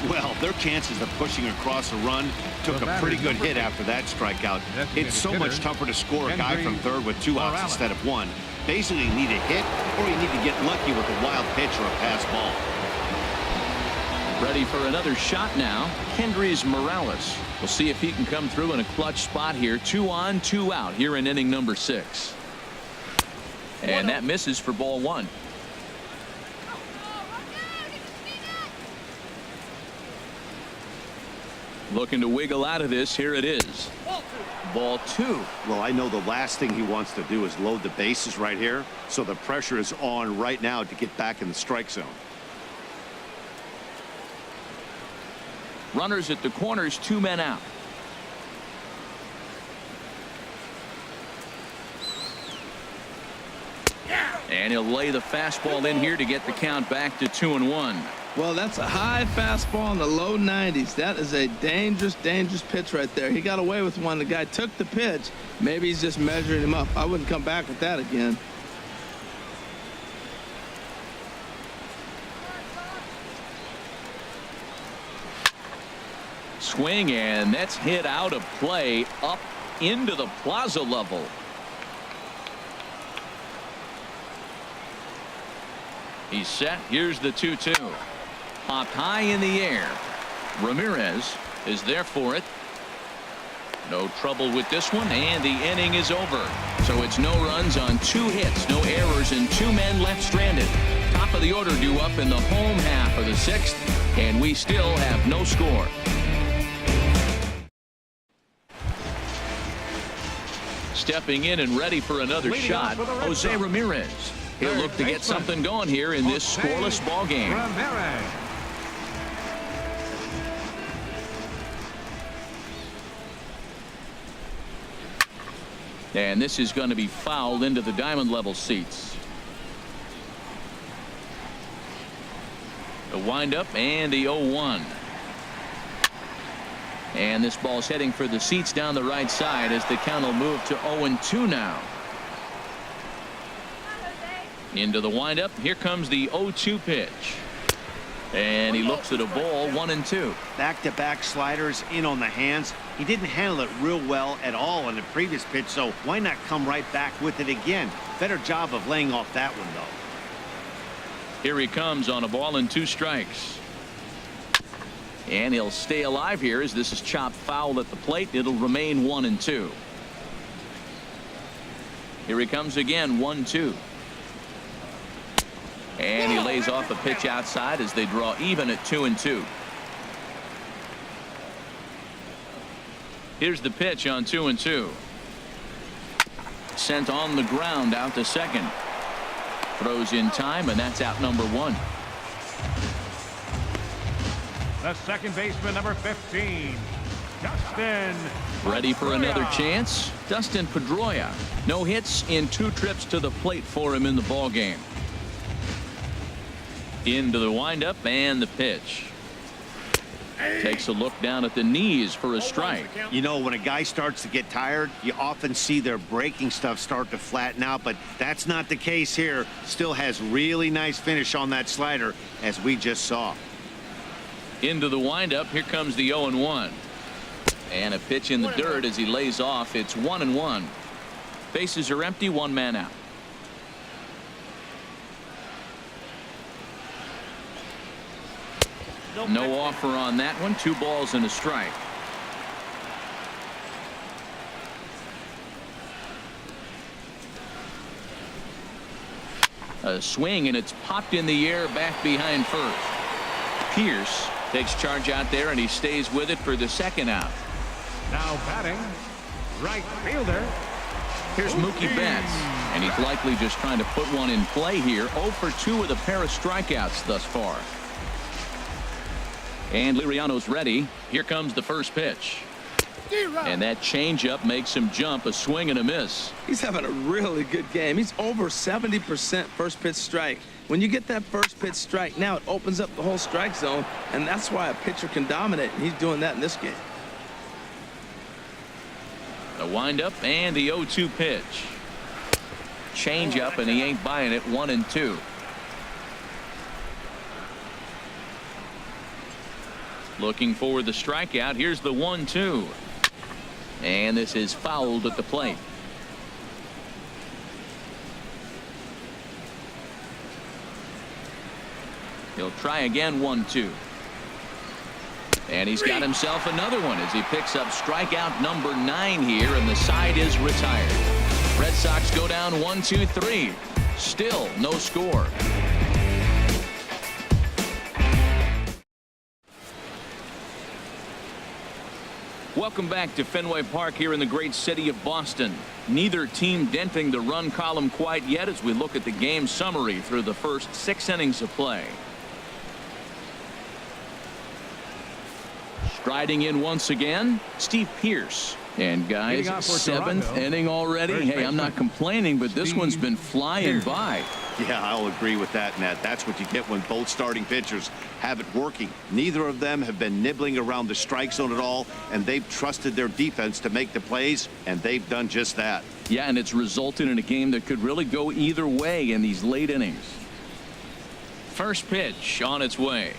Well, their chances of pushing across a run took a pretty good hit after that strikeout. It's so much tougher to score a guy from third with 2 outs instead of 1. Basically, you need a hit or you need to get lucky with a wild pitch or a pass ball. Ready for another shot now. Kendrys Morales. We'll see if he can come through in a clutch spot here. 2 on, 2 out here in inning number 6. And that misses for ball one. Looking to wiggle out of this. Here it is. Ball 2. Well, I know the last thing he wants to do is load the bases right here. So the pressure is on right now to get back in the strike zone. Runners at the corners, 2 men out. And he'll lay the fastball in here to get the count back to 2-1. Well, that's a high fastball in the low 90s. That is a dangerous, dangerous pitch right there. He got away with one. The guy took the pitch. Maybe he's just measuring him up. I wouldn't come back with that again. Swing, and that's hit out of play up into the plaza level. He's set. Here's the 2-2. popped high in the air. Ramirez is there for it. No trouble with this one, and the inning is over. So it's no runs on 2 hits, no errors, and 2 men left stranded. Top of the order due up in the home half of the 6th, and we still have no score. Stepping in and ready for another shot, Jose Ramirez. He'll look to get something going here in this scoreless ball game. Ramirez. And this is going to be fouled into the diamond level seats. The windup and the 0-1. And this ball's heading for the seats down the right side as the count will move to 0-2 now. Into the windup. Here comes the 0-2 pitch. And he looks at a ball, 1-2. Back-to-back sliders in on the hands. He didn't handle it real well at all on the previous pitch, so why not come right back with it again? Better job of laying off that one, though. Here he comes on a ball and 2 strikes. And he'll stay alive here as this is chopped foul at the plate. It'll remain 1-2. Here he comes again, 1-2. And he lays off a pitch outside as they draw even at 2-2. Here's the pitch on 2-2. Sent on the ground out to second. Throws in time, and that's out number 1. The second baseman, number 15, Dustin. Ready for another chance? Dustin Pedroia. No hits in 2 trips to the plate for him in the ball game. Into the windup and the pitch. Takes a look down at the knees for a strike. You know, when a guy starts to get tired, you often see their breaking stuff start to flatten out, but that's not the case here. Still has really nice finish on that slider, as we just saw. Into the windup. Here comes the 0-1. And a pitch in the dirt as he lays off. It's 1-1. Bases are empty, 1 man out. No offer on that one. 2 balls and a strike. A swing, and it's popped in the air back behind first. Pierce takes charge out there, and he stays with it for the 2nd out. Now batting, right fielder. Here's Mookie Betts, and he's likely just trying to put one in play here. 0 for 2 with a pair of strikeouts thus far. And Liriano's ready. Here comes the first pitch. And that changeup makes him jump. A swing and a miss. He's having a really good game. He's over 70% first pitch strike. When you get that first pitch strike, now it opens up the whole strike zone, and that's why a pitcher can dominate, and he's doing that in this game. The windup and the 0-2 pitch. Changeup, and he ain't buying it. 1-2. Looking for the strikeout. Here's the 1-2. And this is fouled at the plate. He'll try again. 1-2. And he's got himself another one as he picks up strikeout number 9 here, and the side is retired. Red Sox go down 1-2-3. Still no score. Welcome back to Fenway Park here in the great city of Boston. Neither team denting the run column quite yet as we look at the game summary through the first 6 innings of play. Striding in once again, Steve Pierce. And guys, 7th inning already. Hey, I'm not complaining, but this one's been flying by. Yeah, I'll agree with that, Matt. That's what you get when both starting pitchers have it working. Neither of them have been nibbling around the strike zone at all, and they've trusted their defense to make the plays, and they've done just that. Yeah, and it's resulted in a game that could really go either way in these late innings. First pitch on its way.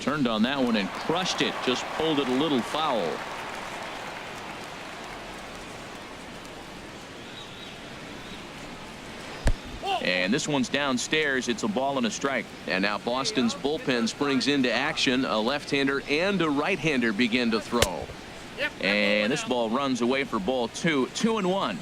Turned on that one and crushed it. Just pulled it a little foul. And And this one's downstairs. It's a ball and a strike. And now Boston's bullpen springs into action. A left-hander and a right-hander begin to throw. And this ball runs away for ball 2. 2-1.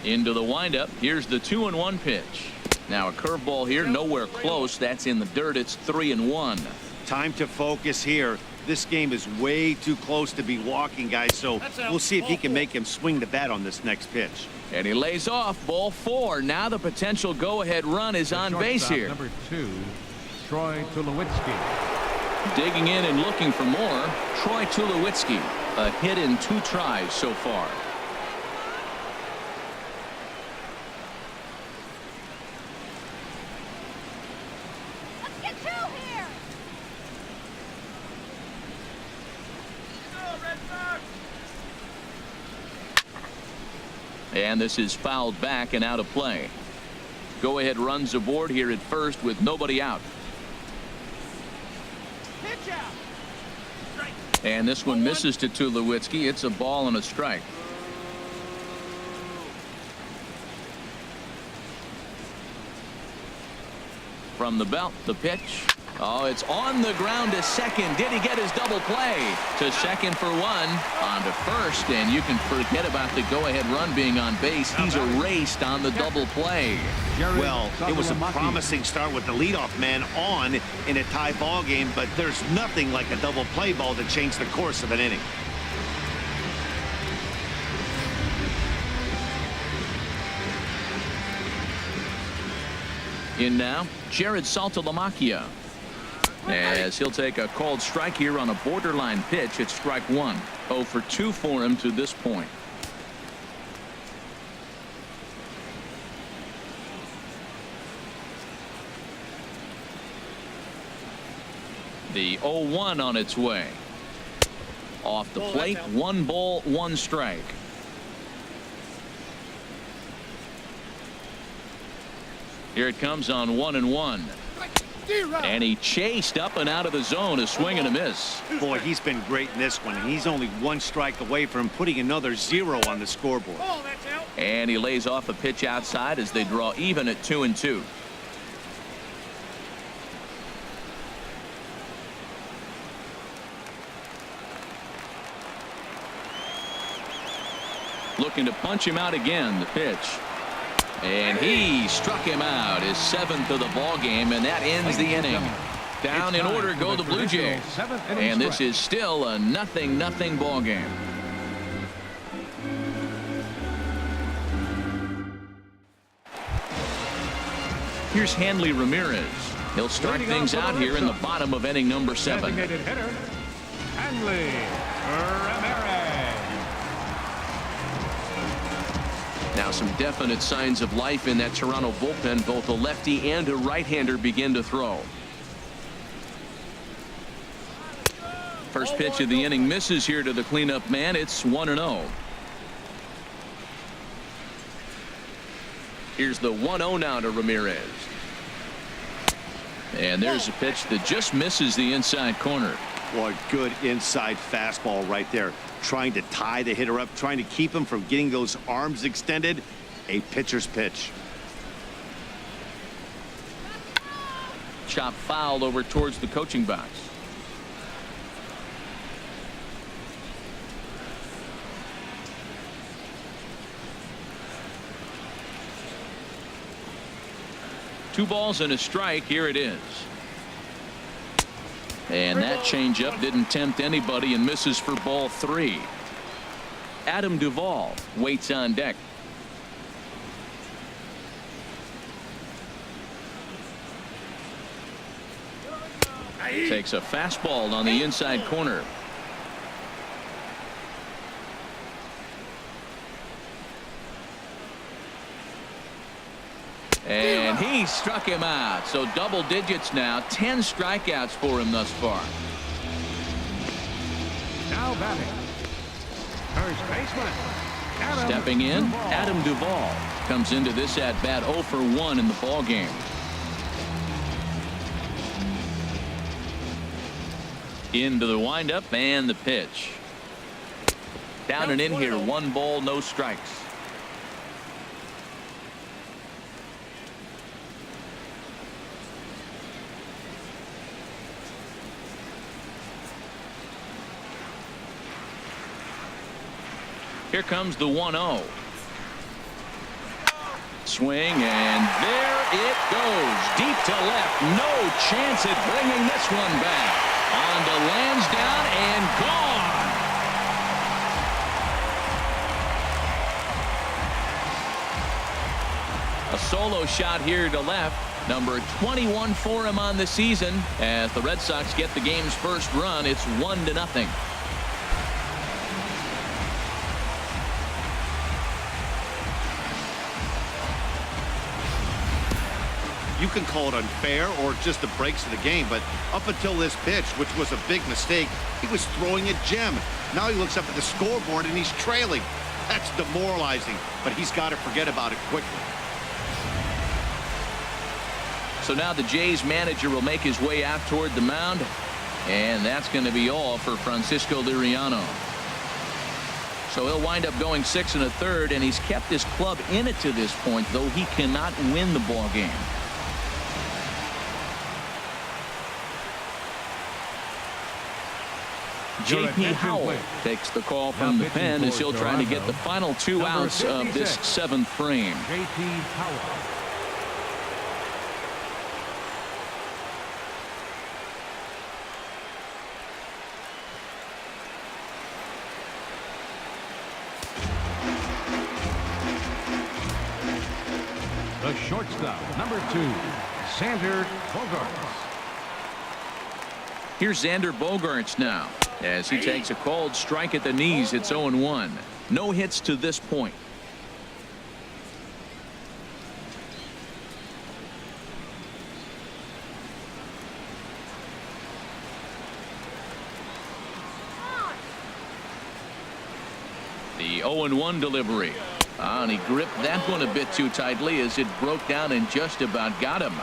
Into the windup. Here's the 2-1 pitch. Now a curveball here, nowhere close. That's in the dirt. It's 3-1. Time to focus here. This game is way too close to be walking, guys, so we'll see if he can make him swing the bat on this next pitch. And he lays off. Ball 4. Now the potential go-ahead run is on base here. Number 2, Troy Tulowitzki. Digging in and looking for more. Troy Tulowitzki. A hit in 2 tries so far. Let's get you here. Go, Red Sox. And this is fouled back and out of play. Go-ahead runs aboard here at first with nobody out. Pitch out. And this one misses to Tulowitzki. It's a ball and a strike. From the belt, the pitch. Oh, it's on the ground to second. Did he get his double play? To second for 1. On to first, and you can forget about the go-ahead run being on base. He's erased on the double play. Well, it was a promising start with the leadoff man on in a tie ball game, but there's nothing like a double play ball to change the course of an inning. In now, Jared Saltalamacchia. As he'll take a called strike here on a borderline pitch at strike 1. 0 for 2 for him to this point. The 0-1 on its way. Off the plate, 1 ball, 1 strike. Here it comes on 1-1. And he chased up and out of the zone. A swing and a miss. Boy, he's been great in this one. He's only 1 strike away from putting another 0 on the scoreboard. And he lays off a pitch outside as they draw even at 2-2. Looking to punch him out again. The pitch. And he struck him out, his 7th of the ball game, and that ends the inning. Down in order go the Blue Jays. And this is still a 0-0 ball game. Here's Hanley Ramirez. He'll start things out here in the bottom of inning number 7. Designated hitter, Hanley Ramirez. Now some definite signs of life in that Toronto bullpen. Both a lefty and a right-hander begin to throw. First pitch of the inning misses here to the cleanup man. It's 1-0. Here's the 1-0 now to Ramirez. And there's a pitch that just misses the inside corner. Boy, good inside fastball right there. Trying to tie the hitter up, trying to keep him from getting those arms extended. A pitcher's pitch. Chop foul over towards the coaching box. Two balls and a strike. Here it is. And that changeup didn't tempt anybody and misses for ball 3. Adam Duvall waits on deck. Takes a fastball on the inside corner. And he struck him out. So double digits now. 10 strikeouts for him thus far. Now batting, first baseman. Stepping in, Adam Duvall comes into this at bat 0 for 1 in the ball game. Into the windup and the pitch. Down and in here, 1 ball, no strikes. Here comes the 1-0. Swing, and there it goes. Deep to left. No chance at bringing this one back. On to Lansdowne and gone. A solo shot here to left. Number 21 for him on the season. As the Red Sox get the game's first run, it's 1-0. You can call it unfair or just the breaks of the game, but up until this pitch, which was a big mistake, he was throwing a gem. Now he looks up at the scoreboard and he's trailing. That's demoralizing, but he's got to forget about it quickly. So now the Jays manager will make his way out toward the mound, and that's going to be all for Francisco Liriano. So he'll wind up going 6 1/3, and he's kept his club in it to this point, though he cannot win the ball game. J.P. Howell takes the call from the pen as he'll try to get the final 2 outs of this 7th frame. J.P. Howell. The shortstop, number 2, Xander Bogaerts. Here's Xander Bogaerts now as he takes a cold strike at the knees. It's 0-1. No hits to this point. The 0-1 delivery. And he gripped that one a bit too tightly as it broke down and just about got him.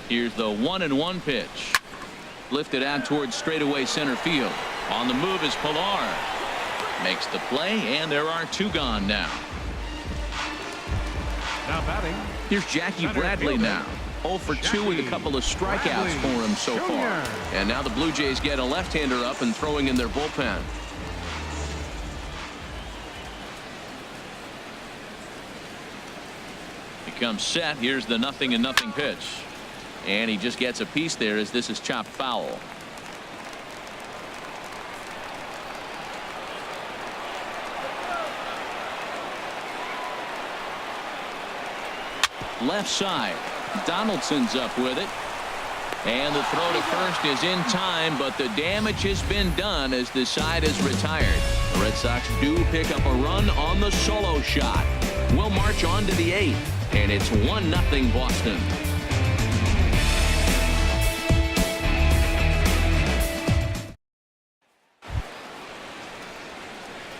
Here's the 1-1 pitch. Lifted out towards straightaway center field. On the move is Pilar. Makes the play, and there are 2 gone now. Now batting. Here's Jackie Bradley now. 0 for 2 with a couple of strikeouts for him so far. And now the Blue Jays get a left-hander up and throwing in their bullpen. Becomes set. Here's the 0-0 pitch. And he just gets a piece there as this is chopped foul. Left side. Donaldson's up with it. And the throw to first is in time, but the damage has been done as the side is retired. The Red Sox do pick up a run on the solo shot. We'll march on to the 8th, and it's 1-0 Boston.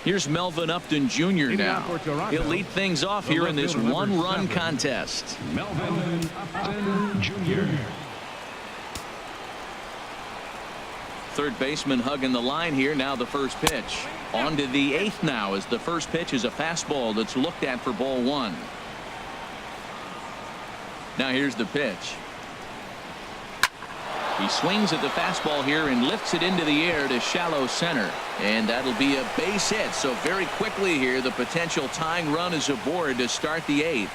Here's Melvin Upton Jr. now. He'll lead things off here in this 1-run contest. Melvin Upton Jr. Third baseman hugging the line here. Now the first pitch. On to the 8th now as the first pitch is a fastball that's looked at for ball 1. Now here's the pitch. He swings at the fastball here and lifts it into the air to shallow center. And that'll be a base hit. So very quickly here, the potential tying run is aboard to start the 8th.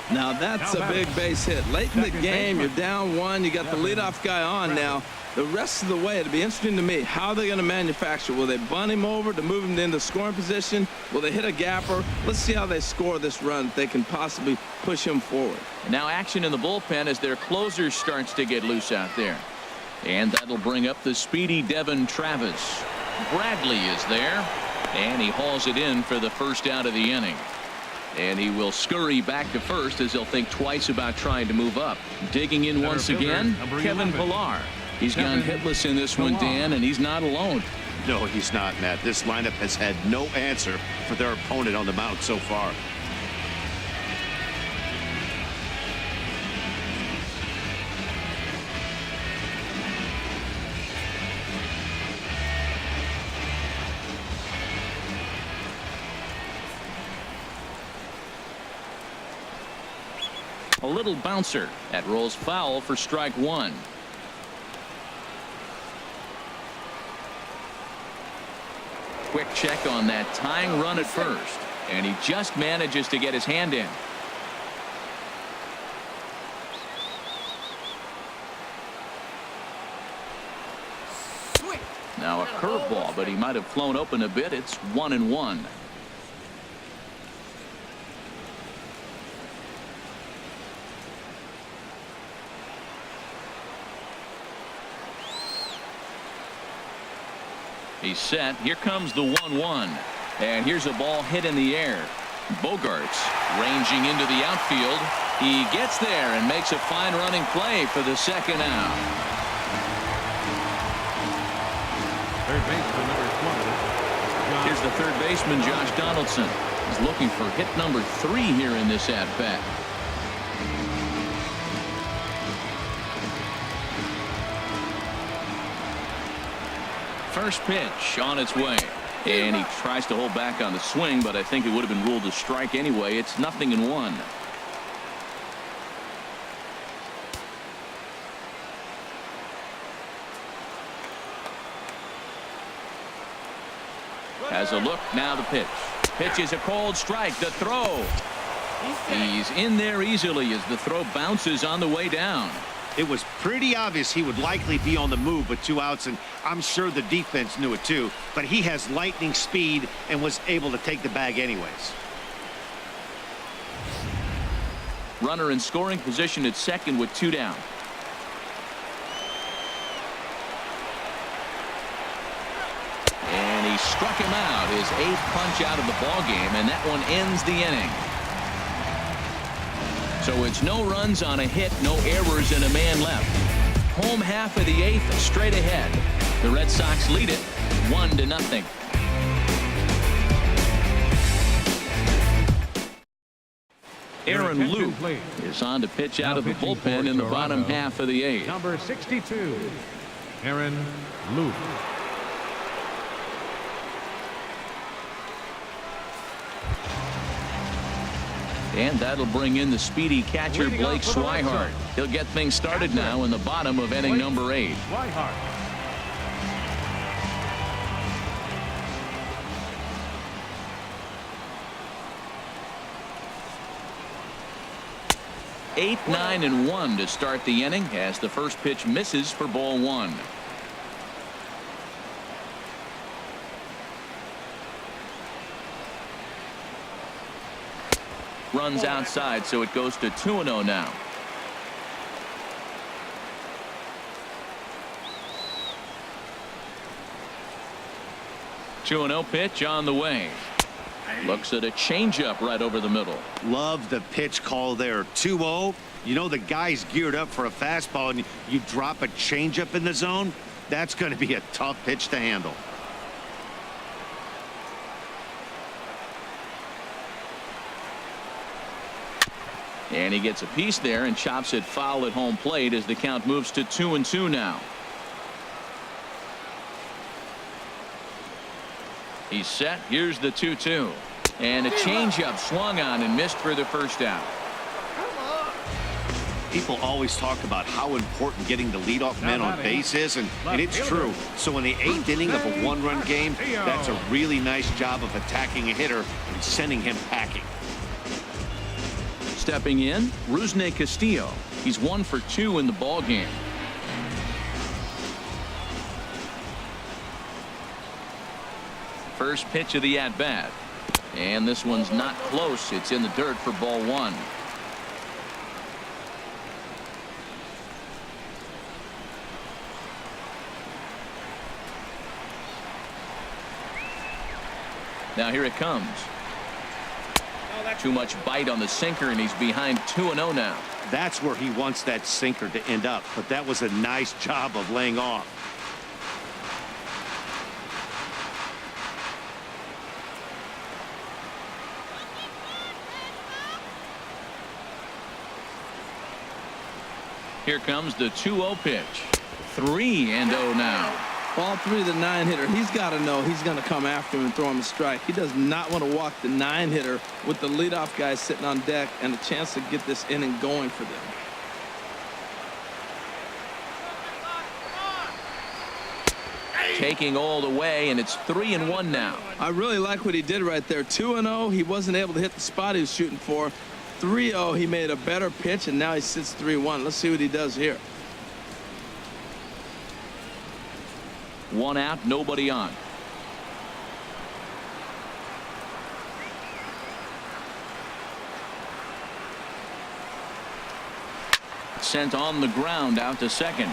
Now that's a big base hit. Late in the game, you're down 1. You got the leadoff guy on now. The rest of the way, it'll be interesting to me. How are they going to manufacture? Will they bunt him over to move him into scoring position? Will they hit a gapper? Let's see how they score this run. They can possibly push him forward. And now action in the bullpen as their closer starts to get loose out there. And that'll bring up the speedy Devin Travis. Bradley is there, and he hauls it in for the first out of the inning. And he will scurry back to first as he'll think twice about trying to move up. Digging in once again, Kevin Pilar. He's gone hitless in this one, Dan, and he's not alone. No, he's not, Matt. This lineup has had no answer for their opponent on the mound so far. A little bouncer. That rolls foul for strike one. Quick check on that tying run at first. And he just manages to get his hand in. Now a curveball, but he might have flown open a bit. It's 1-1. He's set. Here comes the 1-1. And here's a ball hit in the air. Bogarts ranging into the outfield. He gets there and makes a fine running play for the second out. Third baseman number 20. Here's the third baseman, Josh Donaldson. He's looking for hit number 3 here in this at-bat. First pitch on its way. And he tries to hold back on the swing, but I think it would have been ruled a strike anyway. It's 0-1. Has a look. Now the pitch. Pitch is a cold strike. The throw. He's in there easily as the throw bounces on the way down. It was pretty obvious he would likely be on the move with 2 outs, and I'm sure the defense knew it too, but he has lightning speed and was able to take the bag anyways. Runner in scoring position at second with 2 down. And he struck him out, his 8th punch out of the ball game, and that one ends the inning. So it's no runs on a hit, no errors, and a man left. Home half of the 8th, straight ahead. The Red Sox lead it 1-0. Aaron Luke is on to pitch out of the bullpen in the bottom half of the 8th. Number 62, Aaron Luke. And that'll bring in the speedy catcher Blake Swihart. He'll get things started now in the bottom of inning number 8. Swihart. 8, 9, and 1 to start the inning as the first pitch misses for ball 1. Runs outside, so it goes to 2-0 now. Two-0 pitch on the way. Looks at a changeup right over the middle. Love the pitch call there. 2-0. You know the guy's geared up for a fastball, and you drop a changeup in the zone. That's going to be a tough pitch to handle. And he gets a piece there and chops it foul at home plate as the count moves to 2-2 now. He's set. Here's the 2-2. And a changeup swung on and missed for the first out. People always talk about how important getting the leadoff man on base is, and it's true. So in the 8th inning of a 1-run game, that's a really nice job of attacking a hitter and sending him packing. Stepping in, Rusney Castillo. He's 1 for 2 in the ball game. First pitch of the at-bat. And this one's not close. It's in the dirt for ball 1. Now here it comes. Too much bite on the sinker, and he's behind 2-0 now. That's where he wants that sinker to end up, but that was a nice job of laying off. Here comes the 2-0 pitch. 3-0 now. Ball 3, the 9-hitter. He's got to know he's going to come after him and throw him a strike. He does not want to walk the 9-hitter with the leadoff guy sitting on deck and a chance to get this inning going for them. Taking all the way, and it's 3-1 now. I really like what he did right there. 2-0, he wasn't able to hit the spot he was shooting for. 3-0, he made a better pitch, and now he sits 3-1. Let's see what he does here. 1 out, nobody on. Sent on the ground out to second.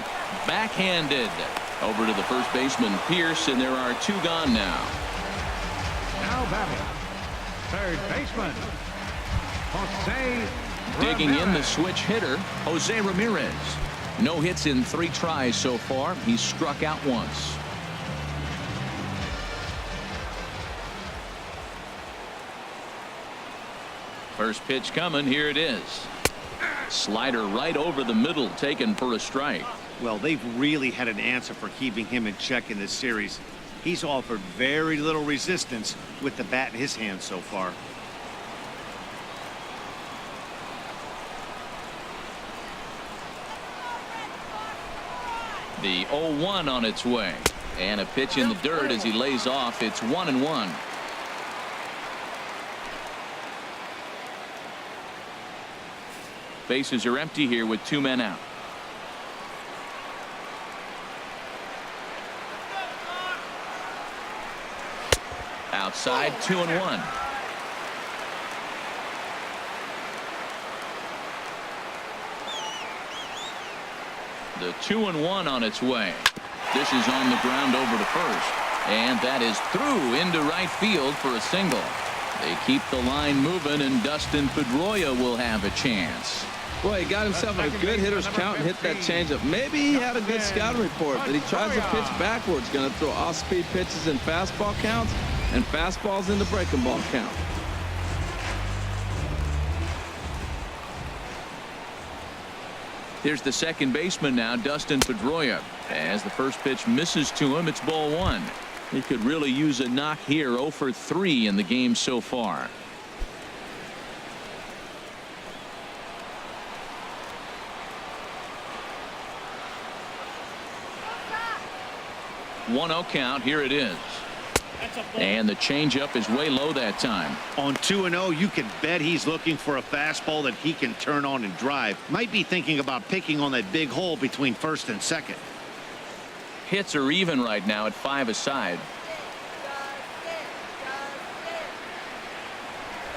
Backhanded. Over to the first baseman, Pierce, and there are 2 gone now. Now batting, third baseman, Jose Digging in the Ramirez. switch hitter, Jose Ramirez. No hits in 3 tries so far. He's struck out once. First pitch coming. Here it is. Slider right over the middle, taken for a strike. Well, they've really had an answer for keeping him in check in this series. He's offered very little resistance with the bat in his hand so far. The 0-1 on its way. And a pitch in the dirt as he lays off. It's 1-1. Bases are empty here with 2 men out. Outside, 2-1. The 2-1 on its way. This is on the ground over to first. And that is through into right field for a single. They keep the line moving, and Dustin Pedroia will have a chance. Boy, he got himself in a good hitter's count and hit that changeup. Maybe he had a good scouting report, but he tries to pitch backwards. Going to throw off-speed pitches in fastball counts and fastballs in the breaking ball count. Here's the second baseman now, Dustin Pedroia. As the first pitch misses to him, it's ball 1. He could really use a knock here. 0 for 3 in the game so far. One 0 count. Here it is. And the changeup is way low that time. On 2-0, you can bet he's looking for a fastball that he can turn on and drive. Might be thinking about picking on that big hole between first and second. Hits are even right now at 5 aside.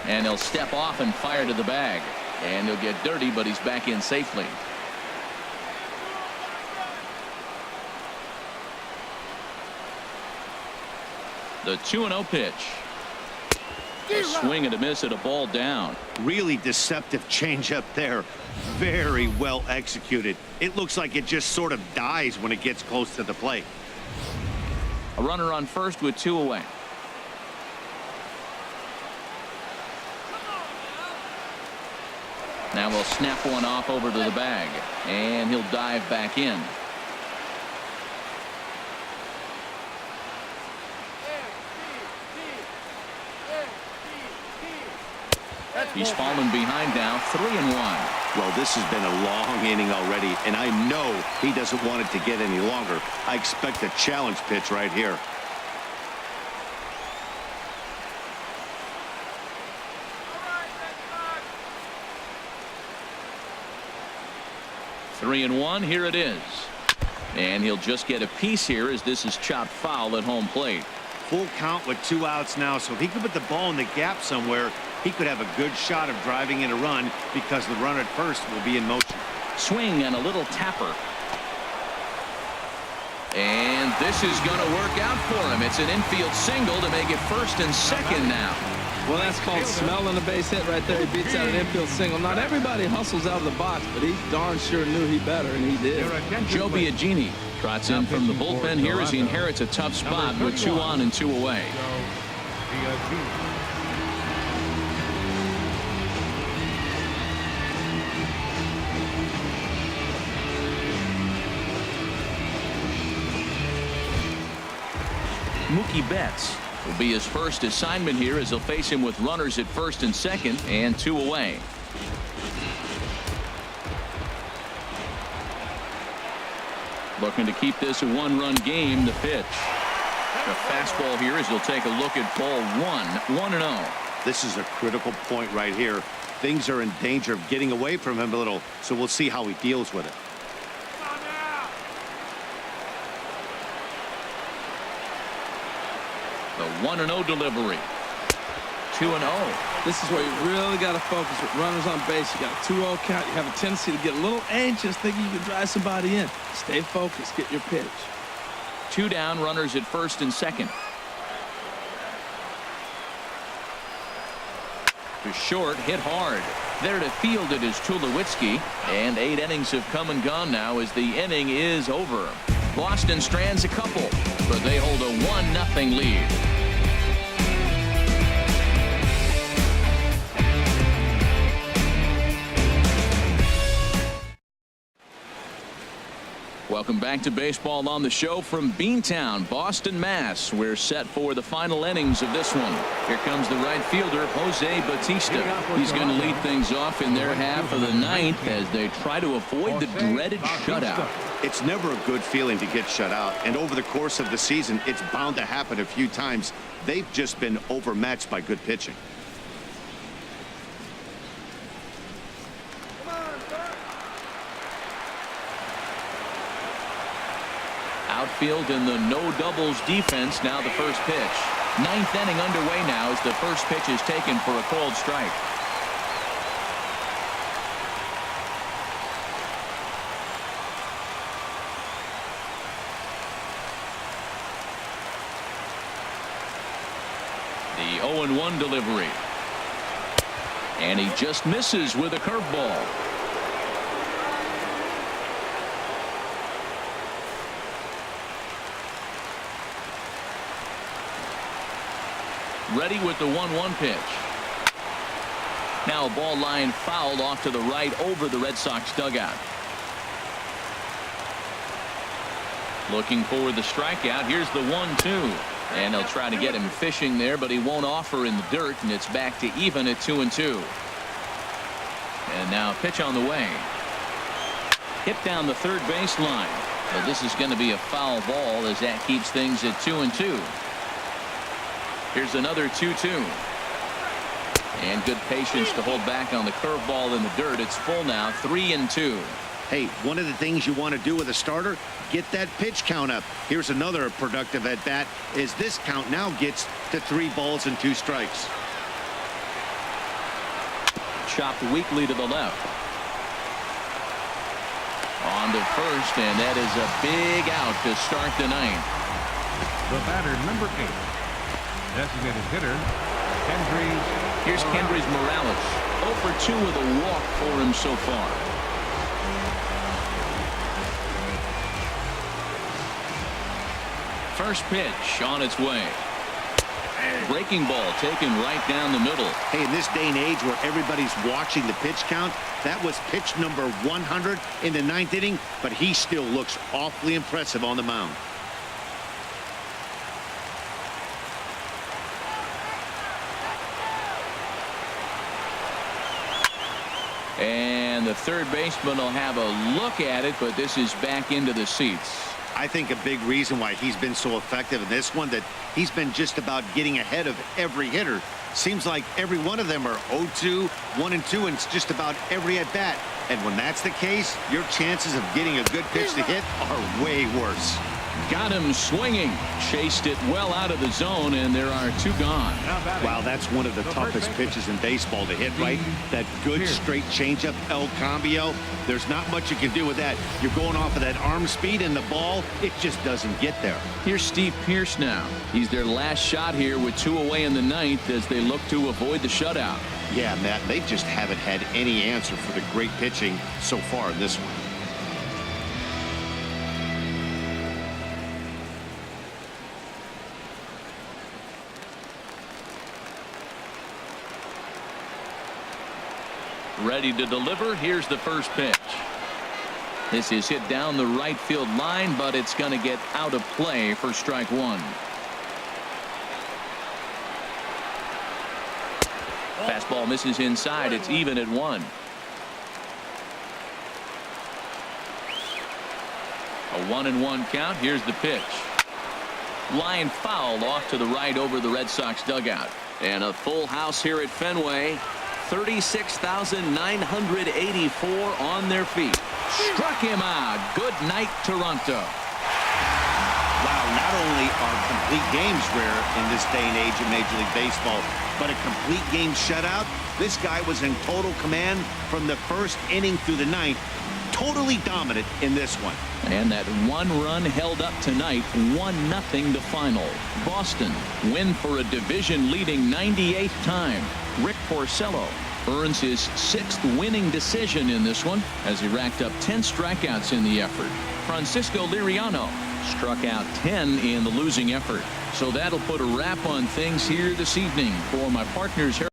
And he'll step off and fire to the bag. And he'll get dirty, but he's back in safely. The 2-0 pitch. A swing and a miss at a ball down. Really deceptive changeup there. Very well executed. It looks like it just sort of dies when it gets close to the plate. A runner on first with 2 away. Now we'll snap one off over to the bag, and he'll dive back in. He's fallen behind now, 3-1. Well, this has been a long inning already, and I know he doesn't want it to get any longer. I expect a challenge pitch right here. Three and 1. Here it is. And he'll just get a piece here as this is chopped foul at home plate. Full count with 2 outs now, so if he could put the ball in the gap somewhere, he could have a good shot of driving in a run because the runner at first will be in motion. Swing and a little tapper. And this is going to work out for him. It's an infield single to make it first and second now. Well, that's called smelling the base hit right there. He beats out an infield single. Not everybody hustles out of the box, but he darn sure knew he better, and he did. Joe Biagini trots in from the bullpen here as he inherits a tough spot with 2 on and 2 away. Mookie Betts will be his first assignment here as he'll face him with runners at first and second and 2 away. Looking to keep this a 1-run game. The pitch. The fastball here as he'll take a look at ball 1-0. This is a critical point right here. Things are in danger of getting away from him a little, so we'll see how he deals with it. The 1-0 delivery. 2-0. This is where you really got to focus with runners on base. You got a 2-0 count. You have a tendency to get a little anxious thinking you can drive somebody in. Stay focused. Get your pitch. 2 down, runners at first and second. To short, hit hard. There to field it is Tulowitzki. And 8 innings have come and gone now as the inning is over. Boston strands a couple, but they hold a 1-0 lead. Welcome back to Baseball on the Show from Beantown, Boston, Mass. We're set for the final innings of this one. Here comes the right fielder, Jose Bautista. He's going to lead things off in their half of the 9th as they try to avoid the dreaded shutout. It's never a good feeling to get shut out, and over the course of the season, it's bound to happen a few times. They've just been overmatched by good pitching. Outfield in the no doubles defense. Now the first pitch. 9th inning underway now as the first pitch is taken for a called strike. The 0-1 delivery. And he just misses with a curveball. Ready with the 1-1 pitch. Now a ball line fouled off to the right over the Red Sox dugout. Looking for the strikeout. Here's the 1-2. And they'll try to get him fishing there, but he won't offer in the dirt, and it's back to even at 2-2. And now pitch on the way. Hit down the third base line. But this is going to be a foul ball as that keeps things at 2-2. Here's another 2-2. And good patience to hold back on the curveball in the dirt. It's full now, 3-2. Hey, one of the things you want to do with a starter, get that pitch count up. Here's another productive at bat as this count now gets to 3 balls and 2 strikes. Chopped weakly to the left. On to first, and that is a big out to start the 9th. The batter, number 8. Designated hitter, Kendrys. Here's Kendrys Morales. 0 for 2 with a walk for him so far. First pitch on its way. Breaking ball taken right down the middle. Hey, in this day and age where everybody's watching the pitch count, that was pitch number 100 in the 9th inning, but he still looks awfully impressive on the mound. And the third baseman will have a look at it, but this is back into the seats. I think a big reason why he's been so effective in this one, that he's been just about getting ahead of every hitter. Seems like every one of them are 0-2, 1-2, and it's just about every at bat. And when that's the case, your chances of getting a good pitch to hit are way worse. Got him swinging. Chased it well out of the zone, and there are 2 gone. Wow, that's one of the toughest pitches in baseball to hit, right? That good straight changeup, El Cambio. There's not much you can do with that. You're going off of that arm speed, and the ball, it just doesn't get there. Here's Steve Pearce now. He's their last shot here with 2 away in the 9th as they look to avoid the shutout. Yeah, Matt, they just haven't had any answer for the great pitching so far in this one. Ready to deliver. Here's the first pitch. This is hit down the right field line, but it's going to get out of play for strike 1. Fastball misses inside. It's even at 1. A 1-1 count. Here's the pitch. Line foul off to the right over the Red Sox dugout. And a full house here at Fenway. 36,984 on their feet. Struck him out. Good night, Toronto. Wow, not only are complete games rare in this day and age of Major League Baseball, but a complete game shutout. This guy was in total command from the first inning through the ninth. Totally dominant in this one. And that one run held up tonight. 1-0 the final. Boston win for a division-leading 98th time. Rick Porcello earns his 6th winning decision in this one as he racked up 10 strikeouts in the effort. Francisco Liriano struck out 10 in the losing effort. So that'll put a wrap on things here this evening. For my partners here.